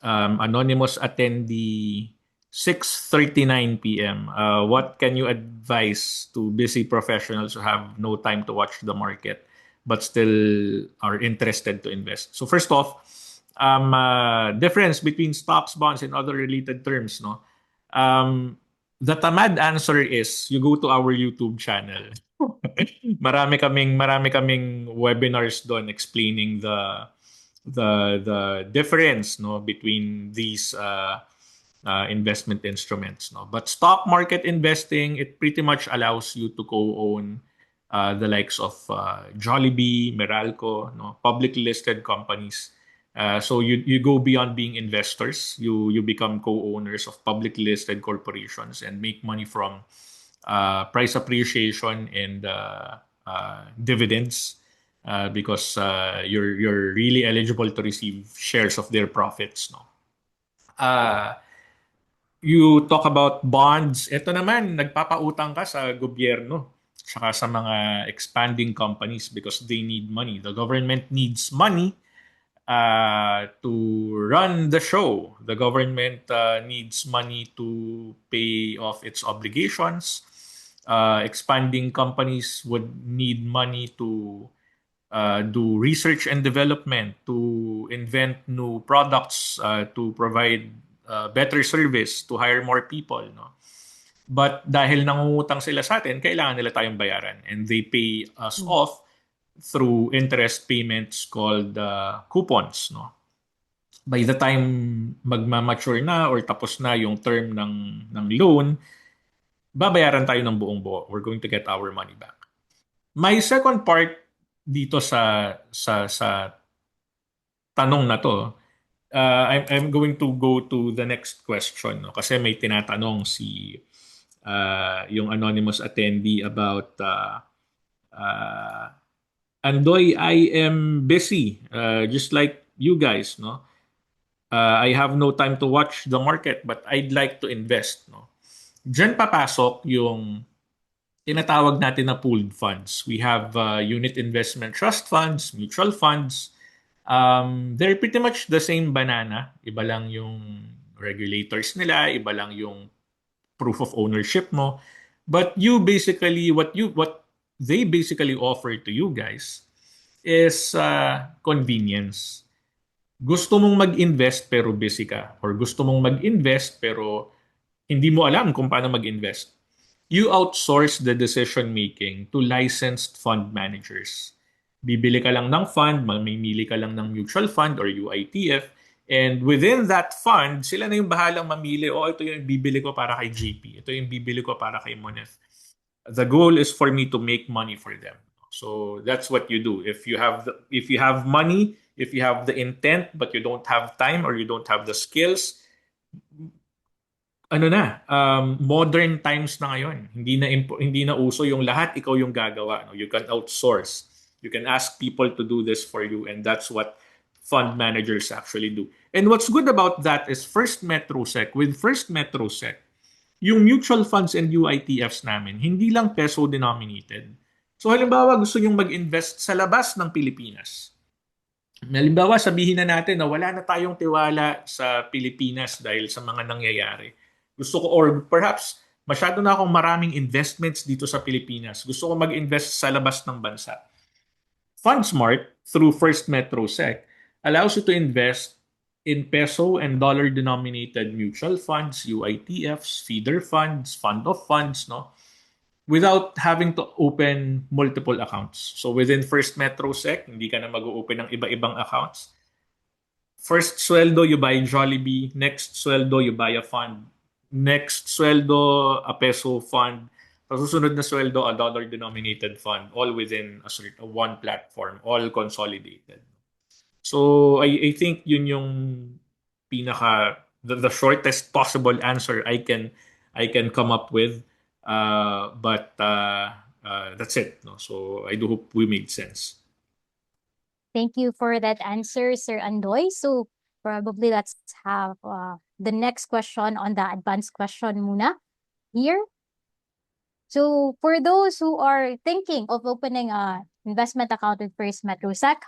anonymous attendee 6:39 p.m. What can you advise to busy professionals who have no time to watch the market but still are interested to invest? So first off, difference between stocks, bonds, and other related terms, no? The tamad answer is you go to our YouTube channel. marami kaming webinars doon explaining the difference, no, between these investment instruments, no. But stock market investing, it pretty much allows you to co-own the likes of Jollibee, Meralco, no, publicly listed companies. So you go beyond being investors. You become co-owners of publicly listed corporations and make money from price appreciation and dividends, because you're really eligible to receive shares of their profits, no. You talk about bonds. Ito naman, nagpapautang ka sa gobyerno saka sa mga expanding companies because they need money. The government needs money to run the show. The government needs money to pay off its obligations. Expanding companies would need money to do research and development, to invent new products, to provide better service, to hire more people, no? But dahil nangungutang sila sa atin, kailangan nila tayong bayaran. And they pay us off through interest payments called coupons, no? By the time magma-mature na or tapos na yung term ng loan, babayaran tayo ng buong buo. We're going to get our money back. My second part dito sa tanong na to, I'm going to go to the next question, no? Kasi may tinatanong si yung anonymous attendee about Andoy, I am busy, just like you guys, no? I have no time to watch the market, but I'd like to invest, no? Diyan papasok yung tinatawag natin na pooled funds. We have unit investment trust funds, mutual funds, They're pretty much the same banana. Iba lang yung regulators nila, iba lang yung proof of ownership mo. But you basically, what they basically offer to you guys is convenience. Gusto mong mag-invest pero busy ka, or gusto mong mag-invest pero hindi mo alam kung paano mag-invest, you outsource the decision making to licensed fund managers. Bibili ka lang ng fund, mamimili ka lang ng mutual fund or UITF, and within that fund, sila na yung bahalang mamili, ito yung bibili ko para kay GP, ito yung bibili ko para kay Monef. The goal is for me to make money for them. So that's what you do. If you have money, if you have the intent but you don't have time or you don't have the skills, modern times na ngayon. Hindi na uso yung lahat ikaw yung gagawa. No? You can outsource. You can ask people to do this for you, and that's what fund managers actually do. And what's good about that is First Metrosec. With First Metrosec, yung mutual funds and UITFs namin, hindi lang peso denominated. So halimbawa gusto nyong mag-invest sa labas ng Pilipinas. Halimbawa sabihin na natin na wala na tayong tiwala sa Pilipinas dahil sa mga nangyayari. Gusto ko, or perhaps masyado na akong maraming investments dito sa Pilipinas. Gusto ko mag-invest sa labas ng bansa. FundSmart, through First Metrosec, allows you to invest in peso and dollar-denominated mutual funds, UITFs, feeder funds, fund of funds, no? Without having to open multiple accounts. So within First Metrosec, hindi ka na mag-open ng iba-ibang accounts. First sweldo, you buy Jollibee. Next sweldo, you buy a fund. Next sweldo, a peso fund. Sa susunod na sweldo, a dollar-denominated fund. All within a one platform, all consolidated. So I think yun yung the shortest possible answer I can come up with. But that's it. No? So I do hope we made sense. Thank you for that answer, Sir Andoy. So probably let's have the next question on the advanced question muna here. So for those who are thinking of opening a investment account with First Metrosec,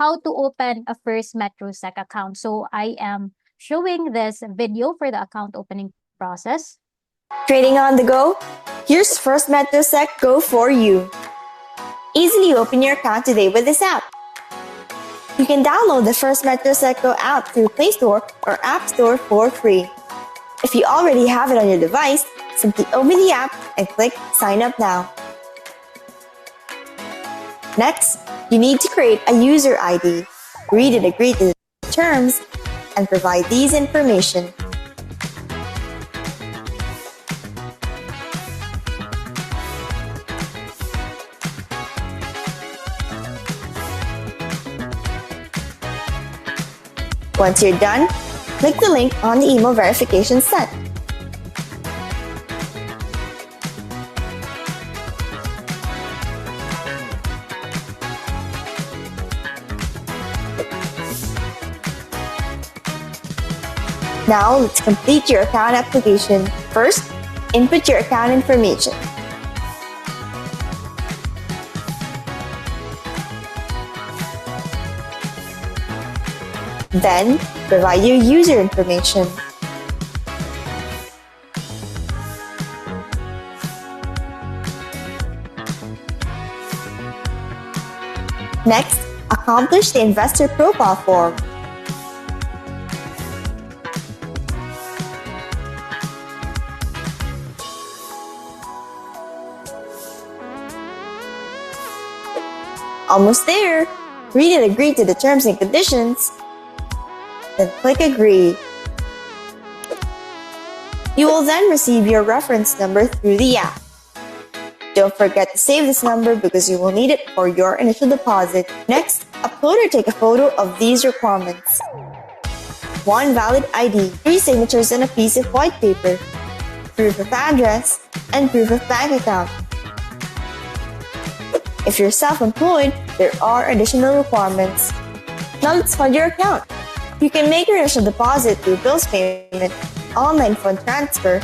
how to open a First Metrosec account. So I am showing this video for the account opening process. Trading on the go? Here's First Metrosec Go for you. Easily open your account today with this app. You can download the First Metrosec Go app through Play Store or App Store for free. If you already have it on your device, simply open the app and click Sign Up Now. Next, you need to create a user ID, read and agree to the terms, and provide these information. Once you're done, click the link on the email verification sent. Now, let's complete your account application. First, input your account information. Then, provide your user information. Next, accomplish the investor profile form. Almost there! Read and agree to the terms and conditions. Then click Agree. You will then receive your reference number through the app. Don't forget to save this number because you will need it for your initial deposit. Next, upload or take a photo of these requirements. 1 valid ID, 3 signatures on a piece of white paper, proof of address, and proof of bank account. If you're self-employed, there are additional requirements. Now let's fund your account. You can make your initial deposit through bills payment, online fund transfer,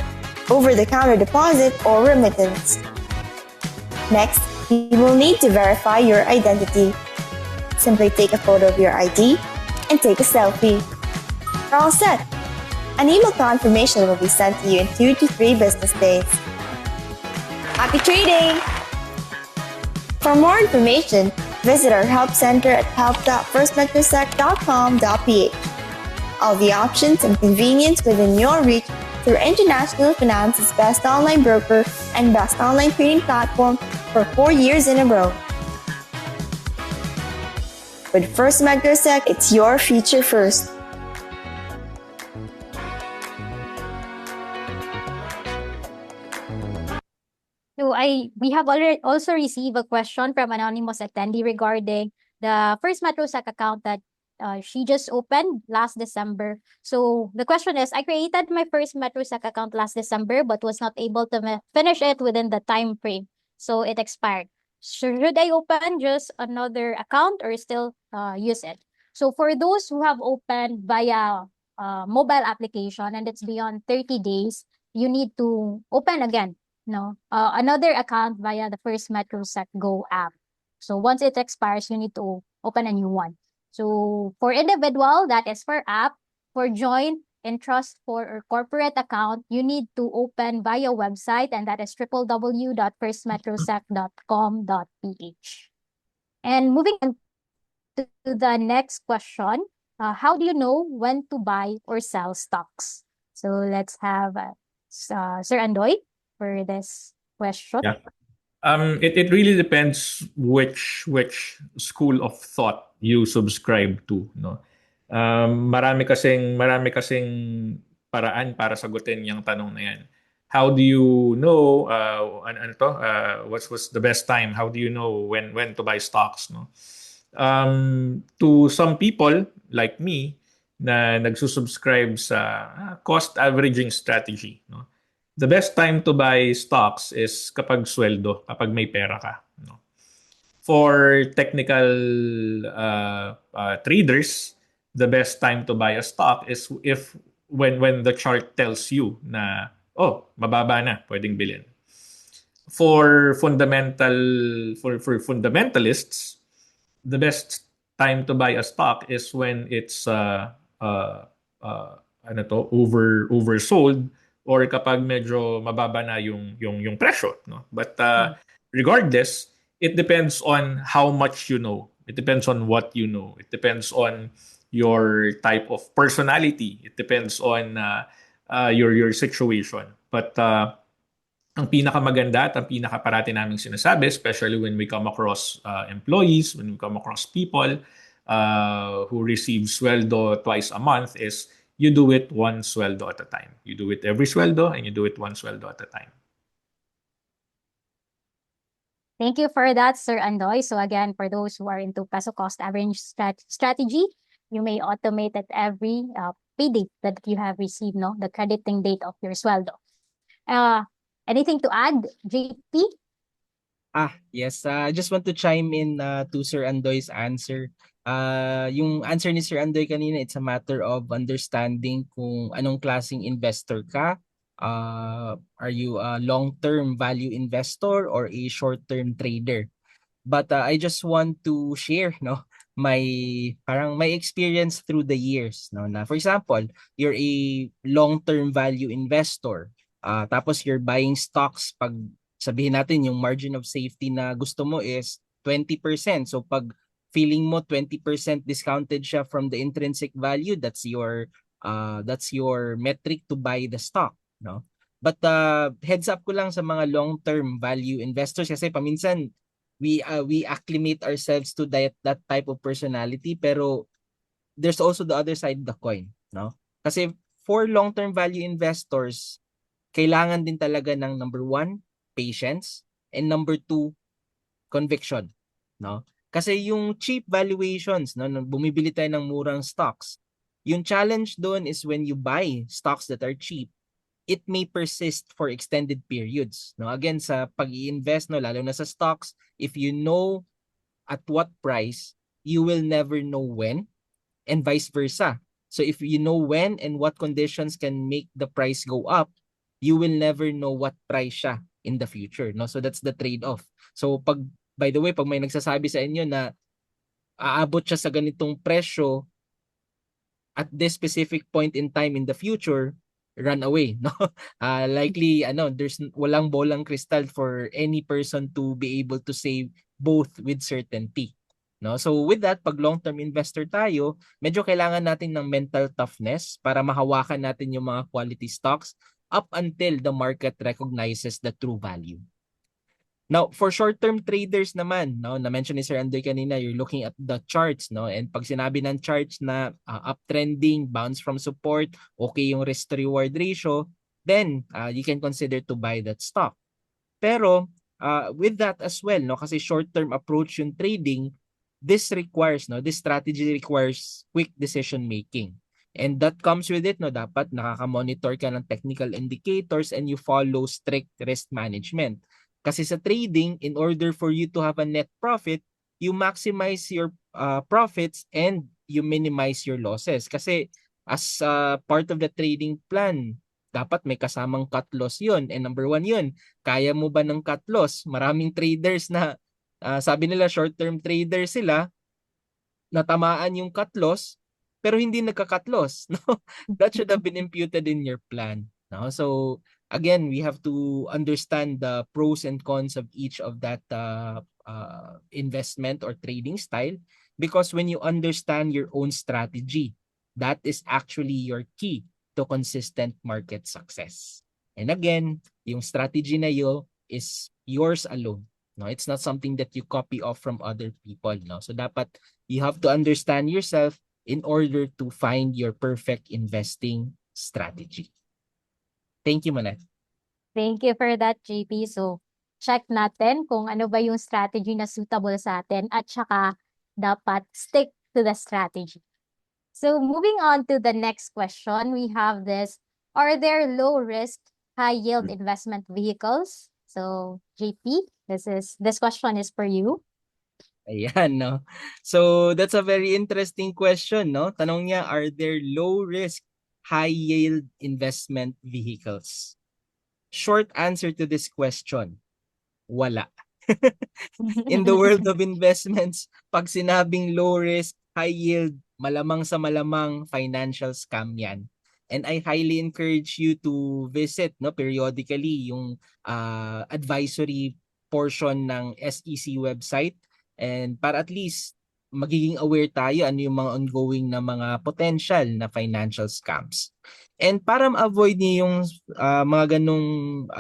over-the-counter deposit, or remittance. Next, you will need to verify your identity. Simply take a photo of your ID and take a selfie. You're all set. An email confirmation will be sent to you in 2 to 3 business days. Happy trading! For more information, visit our help center at help.firstmetrosec.com.ph. All the options and convenience within your reach through International Finance's best online broker and best online trading platform for 4 years in a row. With First Metrosec, it's your future first. So we have already also received a question from anonymous attendee regarding the First Metrosec account that she just opened last December. So the question is, I created my first Metrosec account last December but was not able to finish it within the time frame. So it expired. Should I open just another account or still use it? So for those who have opened via mobile application and it's beyond 30 days, you need to open again another account via the First Metrosec Go app. So once it expires, you need to open a new one. So for individual, that is for app. For joint, entrust for or corporate account, you need to open via website, and that is www.firstmetrosec.com.ph. And moving on to the next question, how do you know when to buy or sell stocks? So let's have Sir Andoy for this question. Yeah. It really depends which school of thought you subscribe to, no. Marami kasing paraan para sagutin yung tanong na yan. How do you know what's the best time? How do you know when to buy stocks, no? To some people like me na nagsusubscribe sa cost averaging strategy, no. The best time to buy stocks is kapag sweldo, kapag may pera ka, no? For technical traders, the best time to buy a stock is when the chart tells you na mababa na, pwedeng bilhin. For fundamentalists, the best time to buy a stock is when it's oversold, or kapag medyo mababa na yung presyo, no. But regardless, it depends on how much you know. It depends on what you know. It depends on your type of personality. It depends on your situation. But ang pinakamaganda at ang pinakaparati naming sinasabi, especially when we come across employees, when we come across people who receive sweldo twice a month, is you do it one sweldo at a time. You do it every sweldo and you do it one sweldo at a time. Thank you for that, Sir Andoy. So again, for those who are into peso cost average strategy, you may automate at every pay date that you have received, no, the crediting date of your sweldo. Anything to add, JP? Yes. I just want to chime in to Sir Andoy's answer. Yung answer ni Sir Andoy kanina, it's a matter of understanding kung anong klaseng investor ka. Are you a long-term value investor or a short-term trader? But I just want to share, no, my experience through the years, no, na for example, you're a long-term value investor. Tapos you're buying stocks, pag sabihin natin yung margin of safety na gusto mo is 20%. So pag feeling mo 20% discounted siya from the intrinsic value, that's your metric to buy the stock, no? But heads up ko lang sa mga long-term value investors, kasi paminsan we acclimate ourselves to that type of personality, pero there's also the other side of the coin, no? Kasi for long-term value investors, kailangan din talaga ng number 1, patience, and number 2, conviction, no? Kasi yung cheap valuations, no, bumibili tayo ng murang stocks, yung challenge doon is when you buy stocks that are cheap, it may persist for extended periods, no? Again, sa pag-i-invest, no, lalo na sa stocks, if you know at what price, you will never know when, and vice versa. So if you know when and what conditions can make the price go up, you will never know what price siya in the future, no? So that's the trade-off. So by the way, pag may nagsasabi sa inyo na aabot siya sa ganitong presyo at this specific point in time in the future, run away, no? Likely, walang bolang crystal for any person to be able to save both with certainty. No? So with that, pag long-term investor tayo, medyo kailangan natin ng mental toughness para mahawakan natin yung mga quality stocks up until the market recognizes the true value. Now, for short-term traders naman, no, na-mention ni Sir Andoy kanina, you're looking at the charts, no? And pag sinabi ng charts na uptrending, bounce from support, okay yung risk to reward ratio, then you can consider to buy that stock. Pero with that as well, no, kasi short-term approach yung trading, this strategy requires quick decision making. And that comes with it, no, dapat nakaka-monitor ka ng technical indicators and you follow strict risk management. Kasi sa trading, in order for you to have a net profit, you maximize your profits and you minimize your losses. Kasi as part of the trading plan, dapat may kasamang cut loss yun. And number one yun, kaya mo ba ng cut loss? Maraming traders na sabi nila short-term traders sila, natamaan yung cut loss, pero hindi nagka-cut loss. No? That should have been imputed in your plan. No? So again, we have to understand the pros and cons of each of that investment or trading style, because when you understand your own strategy, that is actually your key to consistent market success. And again, yung strategy na yo is yours alone. No, it's not something that you copy off from other people. No, so dapat you have to understand yourself in order to find your perfect investing strategy. Thank you, Manette. Thank you for that, JP. So, check natin kung ano ba yung strategy na suitable sa atin at saka dapat stick to the strategy. So, moving on to the next question, we have this: are there low-risk, high-yield investment vehicles? So, JP, this question is for you. Ayan, no? So, that's a very interesting question, no? Tanong niya, are there low-risk, high-yield investment vehicles? Short answer to this question, wala. In the world of investments, pag sinabing low-risk, high-yield, malamang sa malamang financial scam yan. And I highly encourage you to visit periodically yung advisory portion ng SEC website, and para at least magiging aware tayo ano yung mga ongoing na mga potential na financial scams. And para ma-avoid niyo yung mga ganung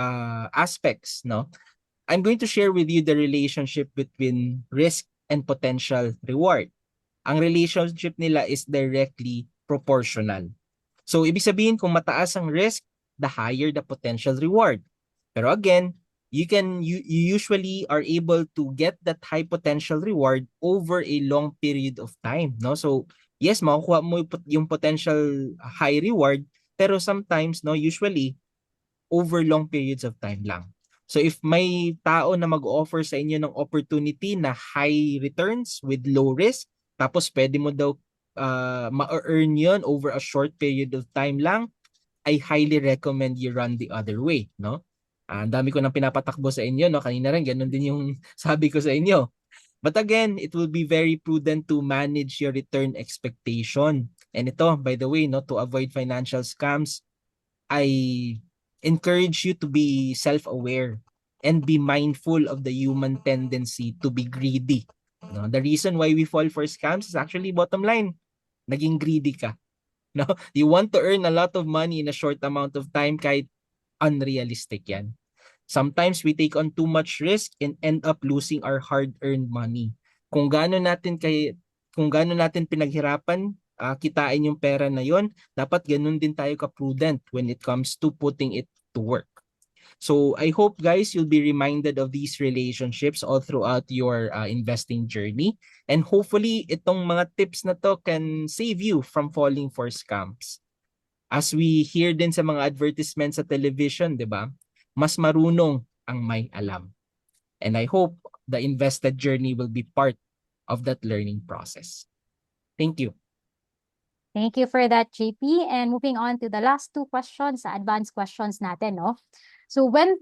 aspects, no, I'm going to share with you the relationship between risk and potential reward. Ang relationship nila is directly proportional. So, ibig sabihin kung mataas ang risk, the higher the potential reward. Pero again, you usually are able to get that high potential reward over a long period of time, no? So, yes, makukuha mo yung potential high reward, pero sometimes, no, usually over long periods of time lang. So if may tao na mag-offer sa inyo ng opportunity na high returns with low risk, tapos pwede mo daw ma-earn yun over a short period of time lang, I highly recommend you run the other way, no? Ang dami ko nang pinapatakbo sa inyo, no? Kanina rin, ganun din yung sabi ko sa inyo. But again, it will be very prudent to manage your return expectation. And ito, by the way, no, to avoid financial scams, I encourage you to be self-aware and be mindful of the human tendency to be greedy. No? The reason why we fall for scams is actually bottom line, naging greedy ka. No? You want to earn a lot of money in a short amount of time, kahit unrealistic yan. Sometimes we take on too much risk and end up losing our hard-earned money. Kung gaano natin pinaghirapan kitain yung pera na yon, dapat ganun din tayo ka-prudent when it comes to putting it to work. So I hope, guys, you'll be reminded of these relationships all throughout your investing journey, and hopefully itong mga tips na to can save you from falling for scams. As we hear din sa mga advertisements sa television, di ba? Mas marunong ang may alam. And I hope the invested journey will be part of that learning process. Thank you. Thank you for that, JP. And moving on to the last two questions, advanced questions natin, no? So when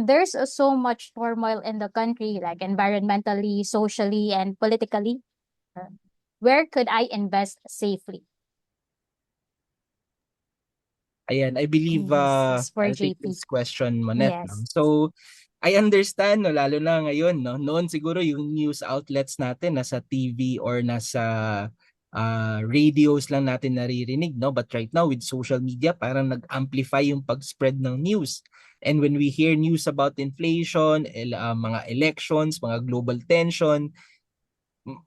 there's so much turmoil in the country, like environmentally, socially, and politically, Where could I invest safely? Ayan, I believe This is for I'll take JP. this question, Monet. No? Yes. So, I understand, no, lalo na ngayon, no? Noon siguro yung news outlets natin nasa TV or nasa radios lang natin naririnig, no? But right now with social media, parang nag-amplify yung pag-spread ng news. And when we hear news about inflation, mga elections, mga global tension,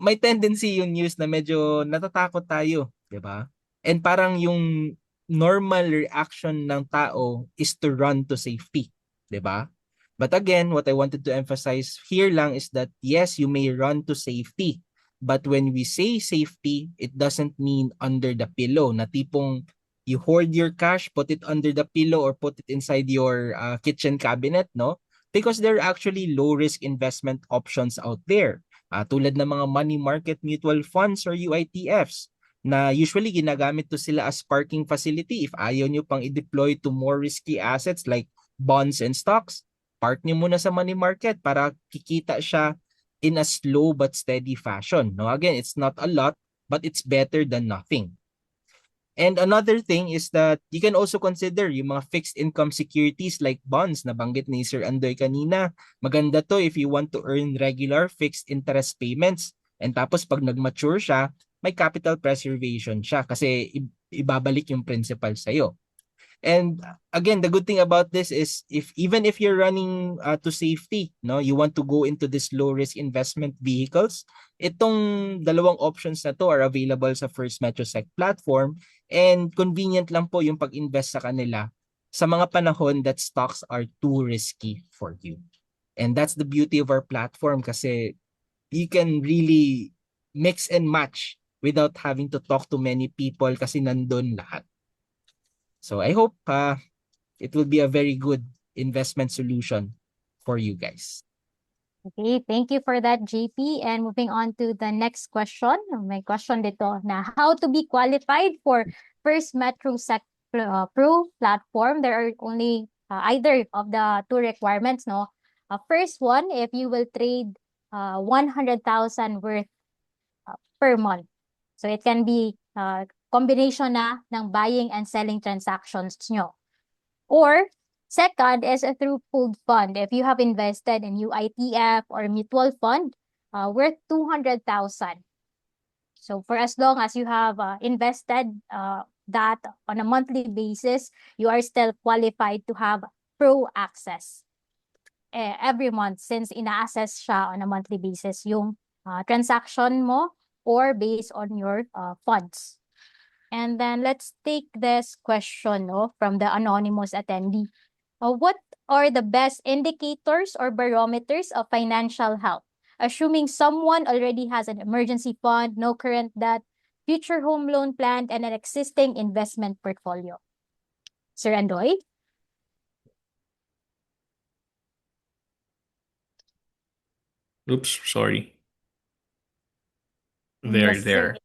may tendency yung news na medyo natatakot tayo, 'di ba? And parang yung normal reaction ng tao is to run to safety, 'di ba? But again, what I wanted to emphasize here lang is that yes, you may run to safety. But when we say safety, it doesn't mean under the pillow, na tipong you hoard your cash, put it under the pillow or put it inside your kitchen cabinet, no? Because there are actually low risk investment options out there. Tulad ng mga money market mutual funds or UITFs na usually ginagamit to sila as parking facility if ayaw nyo pang i-deploy to more risky assets like bonds and stocks. Park nyo muna sa money market para kikita siya in a slow but steady fashion. No, again, it's not a lot, but it's better than nothing. And another thing is that you can also consider yung mga fixed income securities like bonds na banggit ni Sir Andoy kanina. Maganda to if you want to earn regular fixed interest payments. And tapos pag nag-mature siya, may capital preservation siya kasi ibabalik yung principal sa'yo. And again, the good thing about this is even if you're running to safety, no, you want to go into this low risk investment vehicles, itong dalawang options na to are available sa First Metrosec platform and convenient lang po yung pag-invest sa kanila sa mga panahon that stocks are too risky for you. And that's the beauty of our platform kasi you can really mix and match without having to talk to many people kasi nandun lahat. So I hope it will be a very good investment solution for you guys. Okay, thank you for that, JP. And moving on to the next question. May question dito na how to be qualified for First Metrosec Pro platform. There are only either of the two requirements, no? First one, if you will trade 100,000 worth per month. So it can be combination na ng buying and selling transactions nyo. Or second is through pooled fund. If you have invested in UITF or mutual fund worth 200,000. So for as long as you have invested that on a monthly basis, you are still qualified to have pro access every month since ina-assess siya on a monthly basis yung transaction mo or based on your funds. And then let's take this question from the anonymous attendee. What are the best indicators or barometers of financial health? Assuming someone already has an emergency fund, no current debt, future home loan plan, and an existing investment portfolio. Sir Andoy? Oops, sorry. Yes, There.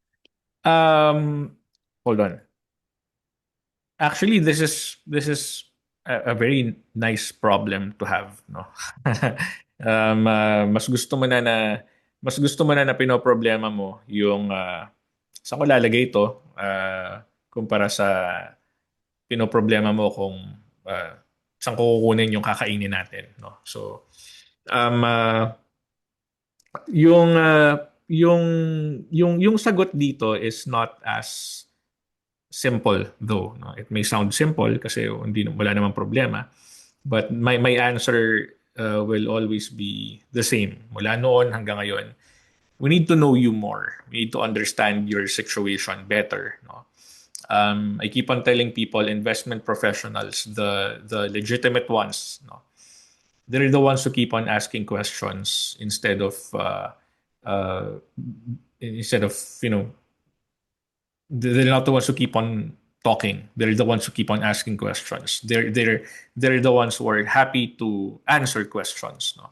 sir. Hold on. Actually, this is a very nice problem to have, no? Mas gusto mo na pinoproblema mo yung saan ko lalagay ito kumpara sa pinoproblema mo kung saan ko kukunin yung kakainin natin, no? So yung yung sagot dito is not as simple though, no? It may sound simple kasi wala namang problema, but my answer will always be the same mula noon hanggang ngayon. We need to know you more. We need to understand your situation better, no? I keep on telling people, investment professionals, the legitimate ones, no, they're the ones who keep on asking questions instead of they're not the ones who keep on talking. They're the ones who keep on asking questions. They're the ones who are happy to answer questions, no?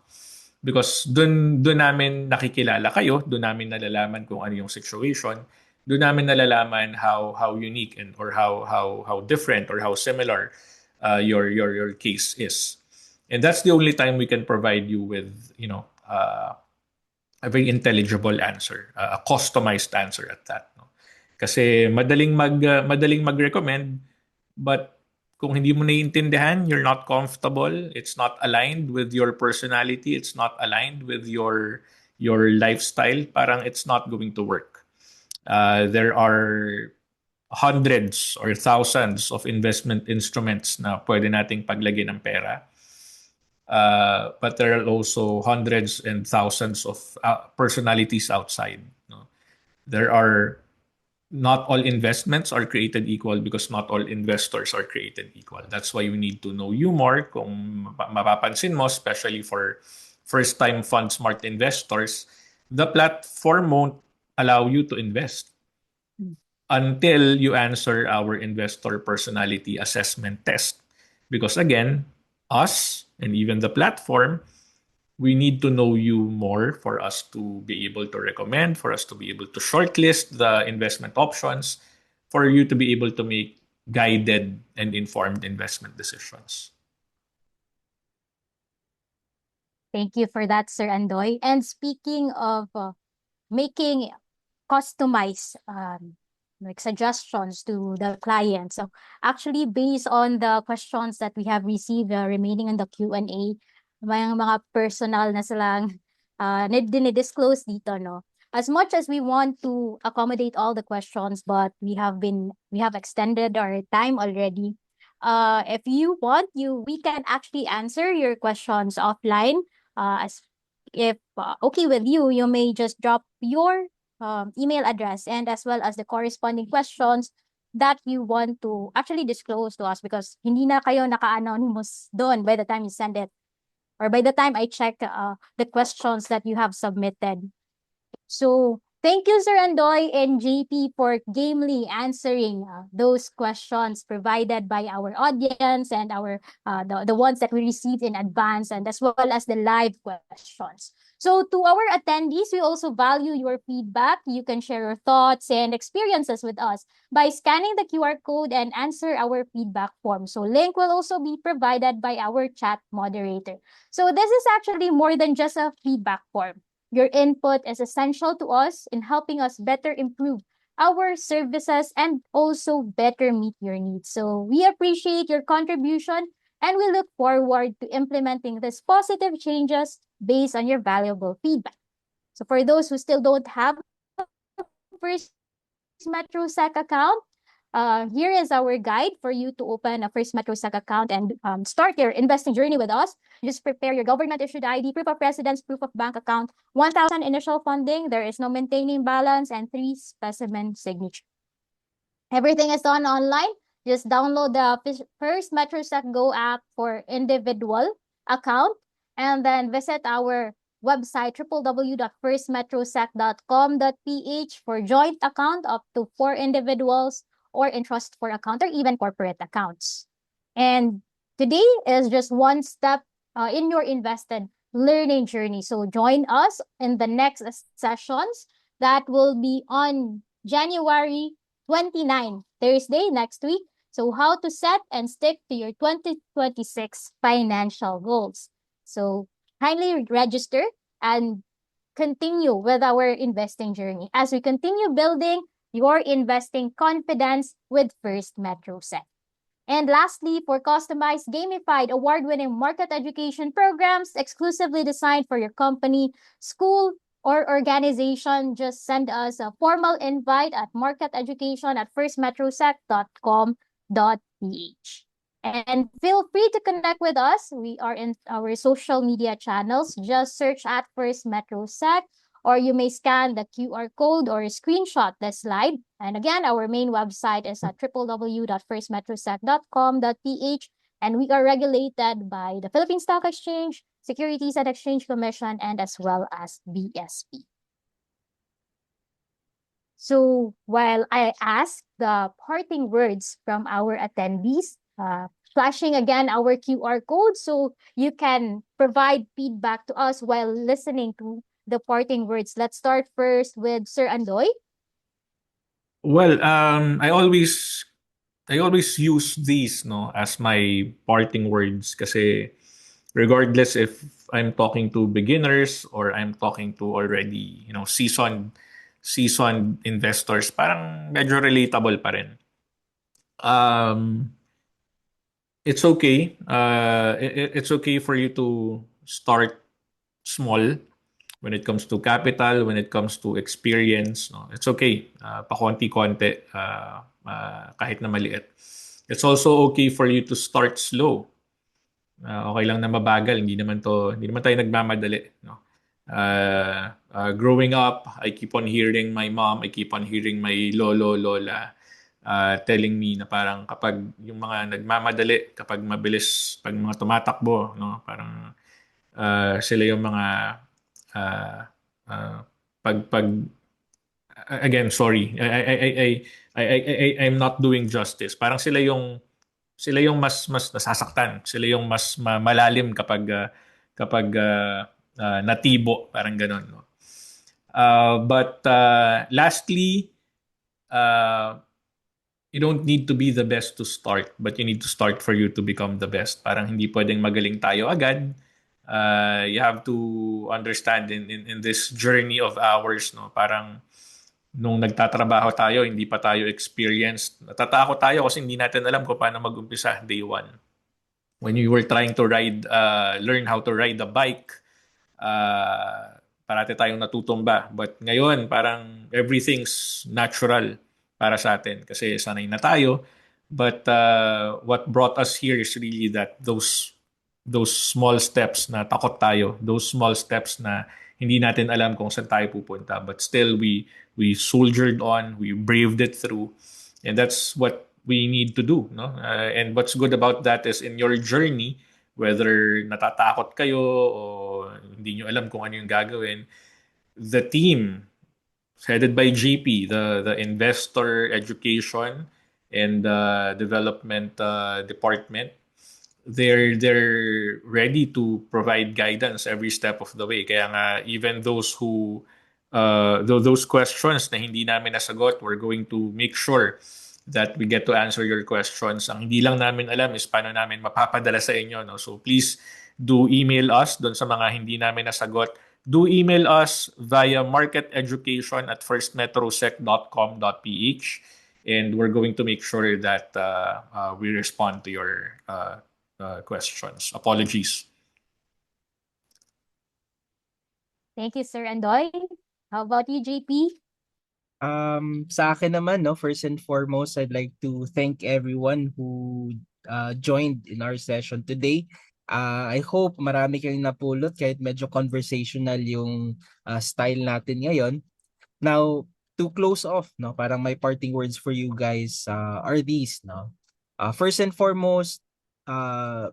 Because dun namin nakikilala kayo, dun namin nalalaman kung ano yung situation, dun namin nalalaman how unique and or how different or how similar your case is. And that's the only time we can provide you with a very intelligible answer, a customized answer at that. No? Kasi madaling mag-recommend, but kung hindi mo naiintindihan, you're not comfortable, it's not aligned with your personality, it's not aligned with your lifestyle, parang it's not going to work. There are hundreds or thousands of investment instruments na pwede nating paglagyan ng pera. But there are also hundreds and thousands of personalities outside. No? There are not all investments are created equal because not all investors are created equal. That's why we need to know you more. Kung mapapansin mo, especially for first-time fund smart investors, the platform won't allow you to invest until you answer our investor personality assessment test. Because again, us and even the platform, we need to know you more for us to be able to recommend, for us to be able to shortlist the investment options, for you to be able to make guided and informed investment decisions. Thank you for that, Sir Andoy. And speaking of making customized like suggestions to the client. So actually, based on the questions that we have received remaining in the Q&A, may mga personal na silang dinidisclose dito, no? As much as we want to accommodate all the questions, but we have extended our time already. If you want, we can actually answer your questions offline. As if okay with you, you may just drop your email address and as well as the corresponding questions that you want to actually disclose to us, because hindi na kayo naka-anonymous doon by the time you send it or by the time I check the questions that you have submitted. So thank you, Sir Andoy and JP, for gamely answering those questions provided by our audience and our the ones that we received in advance, and as well as the live questions. So to our attendees, we also value your feedback. You can share your thoughts and experiences with us by scanning the QR code and answer our feedback form. So link will also be provided by our chat moderator. So this is actually more than just a feedback form. Your input is essential to us in helping us better improve our services and also better meet your needs. So we appreciate your contribution and we look forward to implementing these positive changes based on your valuable feedback. So for those who still don't have a First Metro Sec account, here is our guide for you to open a First Metro Sec account and start your investing journey with us. Just prepare your government-issued ID, proof of residence, proof of bank account, 1,000 initial funding, there is no maintaining balance, and 3 specimen signature. Everything is done online. Just download the First Metro Sec Go app for individual account and then visit our website www.firstmetrosec.com.ph for joint account up to 4 individuals or in trust for account or even corporate accounts. And today is just one step in your invested learning journey. So join us in the next sessions that will be on January 29, Thursday next week. So how to set and stick to your 2026 financial goals. So kindly register and continue with our investing journey as we continue building your investing confidence with First Metro Sec. And lastly, for customized, gamified, award-winning market education programs exclusively designed for your company, school, or organization, just send us a formal invite at marketeducation@firstmetrosec.com.ph. And feel free to connect with us. We are in our social media channels. Just search at First Metro Sec, or you may scan the QR code or screenshot the slide. And again, our main website is at www.firstmetrosec.com.ph, and we are regulated by the Philippine Stock Exchange, Securities and Exchange Commission, and as well as BSP. So while I ask the parting words from our attendees, flashing again our QR code so you can provide feedback to us while listening to the parting words. Let's start first with Sir Andoy. Well, I always use these as my parting words kasi regardless if I'm talking to beginners or I'm talking to already, seasoned investors, parang medyo relatable pa rin. Um, it's okay. It's okay for you to start small when it comes to capital, when it comes to experience. No? It's okay. Pakonti-konti, kahit na maliit. It's also okay for you to start slow. Okay lang na mabagal, hindi naman tayo nagmamadali, no? Growing up, I keep on hearing my mom, I keep on hearing my lolo, lola telling me na parang kapag yung mga nagmamadali, kapag mabilis, pag mga tumatakbo, no? Parang sila yung mga uh, uh, pag again, sorry. I'm not doing justice. Parang sila yung mas nasasaktan. Sila yung mas malalim kapag natibo, parang ganun, no? But lastly, uh, you don't need to be the best to start, but you need to start for you to become the best. Parang hindi pwedeng magaling tayo agad. You have to understand in this journey of ours, no? Parang nung nagtatrabaho tayo, hindi pa tayo experienced. Natatakot tayo kasi hindi natin alam kung paano mag-umpisa day one. When you were trying to learn how to ride a bike, parati tayong natutumba. But ngayon, parang everything's natural para sa atin kasi sanay na tayo. But what brought us here is really that those small steps na takot tayo, those small steps na hindi natin alam kung saan tayo pupunta. But still, we soldiered on, we braved it through. And that's what we need to do, no? And what's good about that is in your journey, whether natatakot kayo o hindi nyo alam kung ano yung gagawin, the team headed by JP, the investor education and development department, they're ready to provide guidance every step of the way. Kaya nga even those questions na hindi namin nasagot, we're going to make sure that we get to answer your questions. Ang hindi lang namin alam is paano namin mapapadala sa inyo, no? So please do email us doon sa mga hindi namin nasagot. Do email us via marketeducation@firstmetrosec.com.ph, and we're going to make sure that we respond to your questions. Apologies. Thank you, Sir Andoy. How about you, JP? Sa akin naman, no, first and foremost, I'd like to thank everyone who joined in our session today. I hope marami kayong napulot kahit medyo conversational yung style natin ngayon. Now, to close off, no, parang my parting words for you guys are these, no. First and foremost,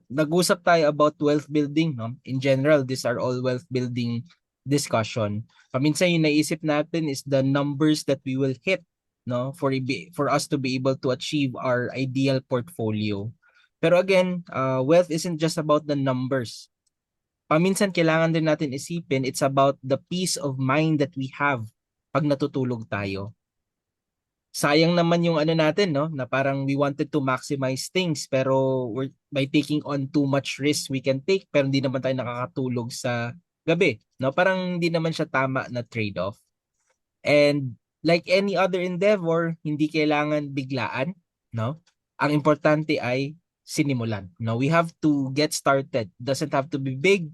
nag-usap tayo about wealth building, no. In general, these are all wealth building discussion. Paminsan yung naisip natin is the numbers that we will hit, no, for us to be able to achieve our ideal portfolio. Pero again, wealth isn't just about the numbers. Paminsan kailangan din natin isipin, it's about the peace of mind that we have pag natutulog tayo. Sayang naman yung ano natin, no, na parang we wanted to maximize things pero by taking on too much risk we can take pero hindi naman tayo nakakatulog sa gabi, no? Parang hindi naman siya tama na trade-off. And like any other endeavor, hindi kailangan biglaan, no? Ang importante ay sinimulan. No, we have to get started. Doesn't have to be big.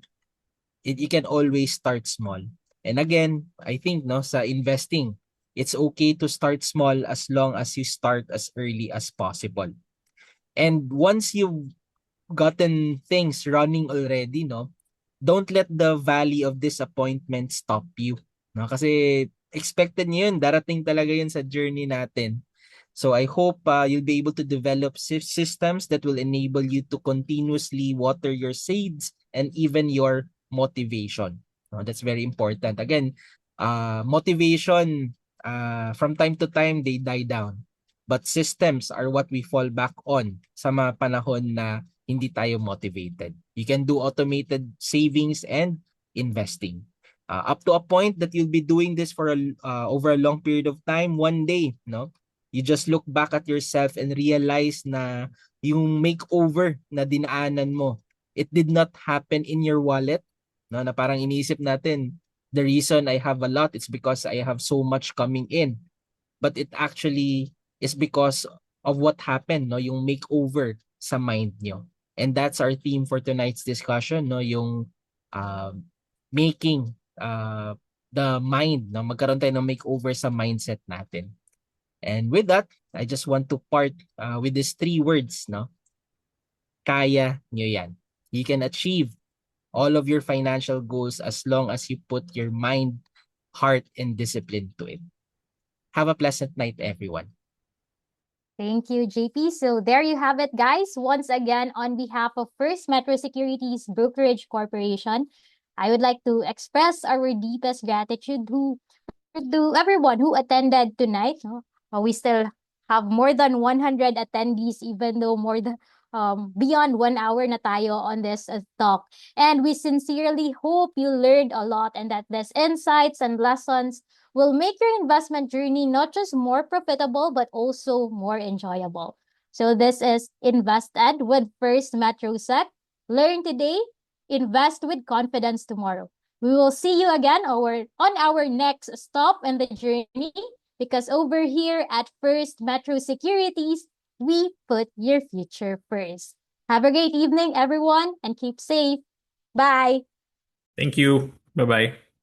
You can always start small. And again, I think, no, sa investing, it's okay to start small as long as you start as early as possible. And once you've gotten things running already, no, don't let the valley of disappointment stop you, no? Kasi expected niyo yun, darating talaga yun sa journey natin. So I hope you'll be able to develop systems that will enable you to continuously water your seeds and even your motivation. No, that's very important. Again, motivation, from time to time, they die down. But systems are what we fall back on sa mga panahon na hindi tayo motivated. You can do automated savings and investing. Up to a point that you'll be doing this for over a long period of time, one day, no? You just look back at yourself and realize na yung makeover na dinaanan mo, it did not happen in your wallet. no? Na parang iniisip natin, the reason I have a lot is because I have so much coming in. But it actually is because of what happened, no? Yung makeover sa mind nyo. And that's our theme for tonight's discussion, no? Yung making the mind, no? Magkaroon tayo ng makeover sa mindset natin. And with that, I just want to part with these 3 words, no? Kaya nyo yan. You can achieve all of your financial goals as long as you put your mind, heart, and discipline to it. Have a pleasant night, everyone. Thank you, JP. So there you have it, guys. Once again, on behalf of First Metro Securities Brokerage Corporation, I would like to express our deepest gratitude to everyone who attended tonight. We still have more than 100 attendees, even though more than beyond 1 hour na tayo on this talk. And we sincerely hope you learned a lot and that these insights and lessons will make your investment journey not just more profitable, but also more enjoyable. So this is Invested with First Metro Sec. Learn today, invest with confidence tomorrow. We will see you again on our next stop in the journey, because over here at First Metro Securities, we put your future first. Have a great evening, everyone, and keep safe. Bye. Thank you. Bye-bye.